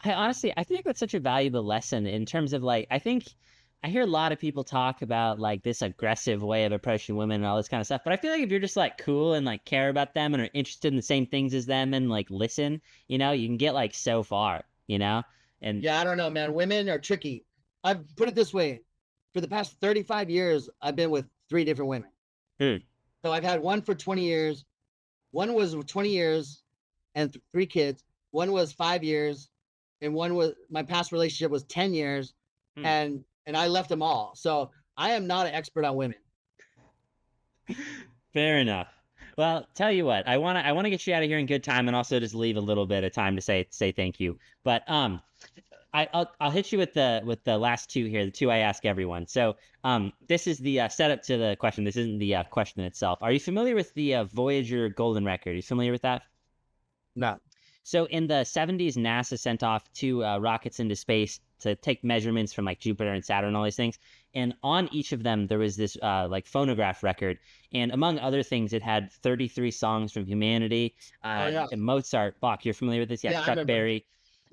I think that's such a valuable lesson in terms of like, I hear a lot of people talk about like this aggressive way of approaching women and all this kind of stuff. But I feel like if you're just like cool and like care about them and are interested in the same things as them and like listen, you can get like so far, And yeah, I don't know, man. Women are tricky. I've put it this way. For the past 35 years, I've been with 3 different women. So I've had one for 20 years. One was 20 years and 3 kids. One was 5 years. And my past relationship was 10 years. And I left them all. So I am not an expert on women. Fair enough. Well, tell you what, I wanna get you out of here in good time, and also just leave a little bit of time to say thank you. But I'll hit you with the last 2 here, the 2 I ask everyone. So this is the setup to the question. This isn't the question itself. Are you familiar with the Voyager Golden Record? Are you familiar with that? No. So in the 70s, NASA sent off 2 rockets into space to take measurements from like Jupiter and Saturn and all these things. And on each of them, there was this like phonograph record. And among other things, it had 33 songs from Humanity, and Mozart, Bach. You're familiar with this? Yeah, Chuck Berry.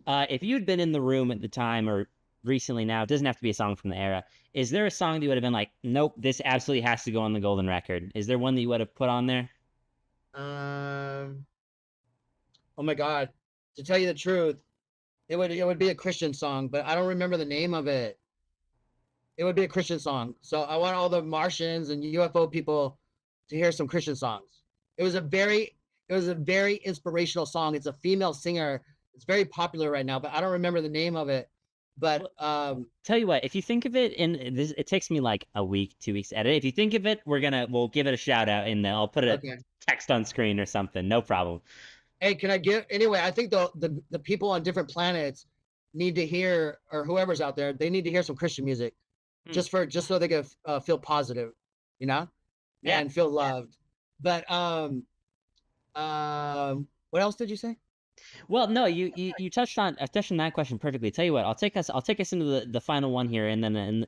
If you'd been in the room at the time or recently now, it doesn't have to be a song from the era. Is there a song that you would have been like, nope, this absolutely has to go on the Golden Record? Is there one that you would have put on there? Oh my God. To tell you the truth, it would be a Christian song, but I don't remember the name of it. It would be a Christian song. So I want all the Martians and UFO people to hear some Christian songs. It was a very inspirational song. It's a female singer. It's very popular right now, but I don't remember the name of it. But tell you what, if you think of it in this, it takes me like a week, 2 weeks to edit. If you think of it, we'll give it a shout out, and I'll put a text on screen or something. No problem. Hey, can I anyway, I think the people on different planets need to hear, or whoever's out there, they need to hear some Christian music just so they can feel positive, and feel loved. But what else did you say? Well, no, you touched on that question perfectly. Tell you what, I'll take us into the final one here, and then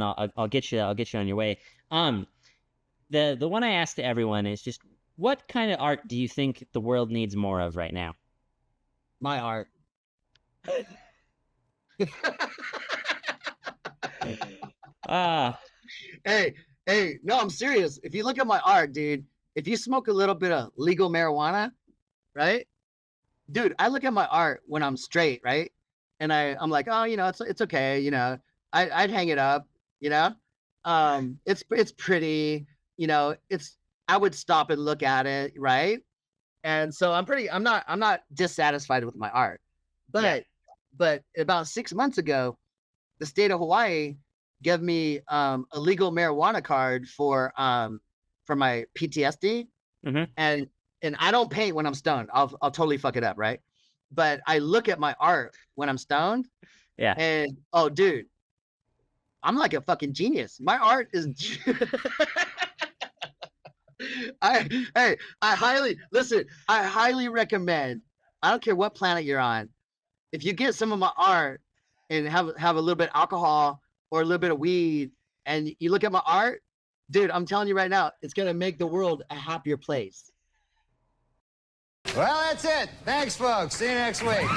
I'll get you on your way. The one I asked to everyone is just, what kind of art do you think the world needs more of right now? My art. Hey, no, I'm serious. If you look at my art, dude, if you smoke a little bit of legal marijuana, right? Dude, I look at my art when I'm straight, right? And I'm like, oh, it's okay, I'd hang it up, it's pretty, I would stop and look at it, right? And so I'm not dissatisfied with my art. But about 6 months ago, the state of Hawaii gave me a legal marijuana card for my PTSD. And I don't paint when I'm stoned. I'll totally fuck it up, right? But I look at my art when I'm stoned, Yeah. And oh, dude, I'm like a fucking genius. My art is. I highly recommend. I don't care what planet you're on. If you get some of my art and have a little bit of alcohol or a little bit of weed, and you look at my art, dude, I'm telling you right now, it's gonna make the world a happier place. Well, that's it. Thanks, folks. See you next week.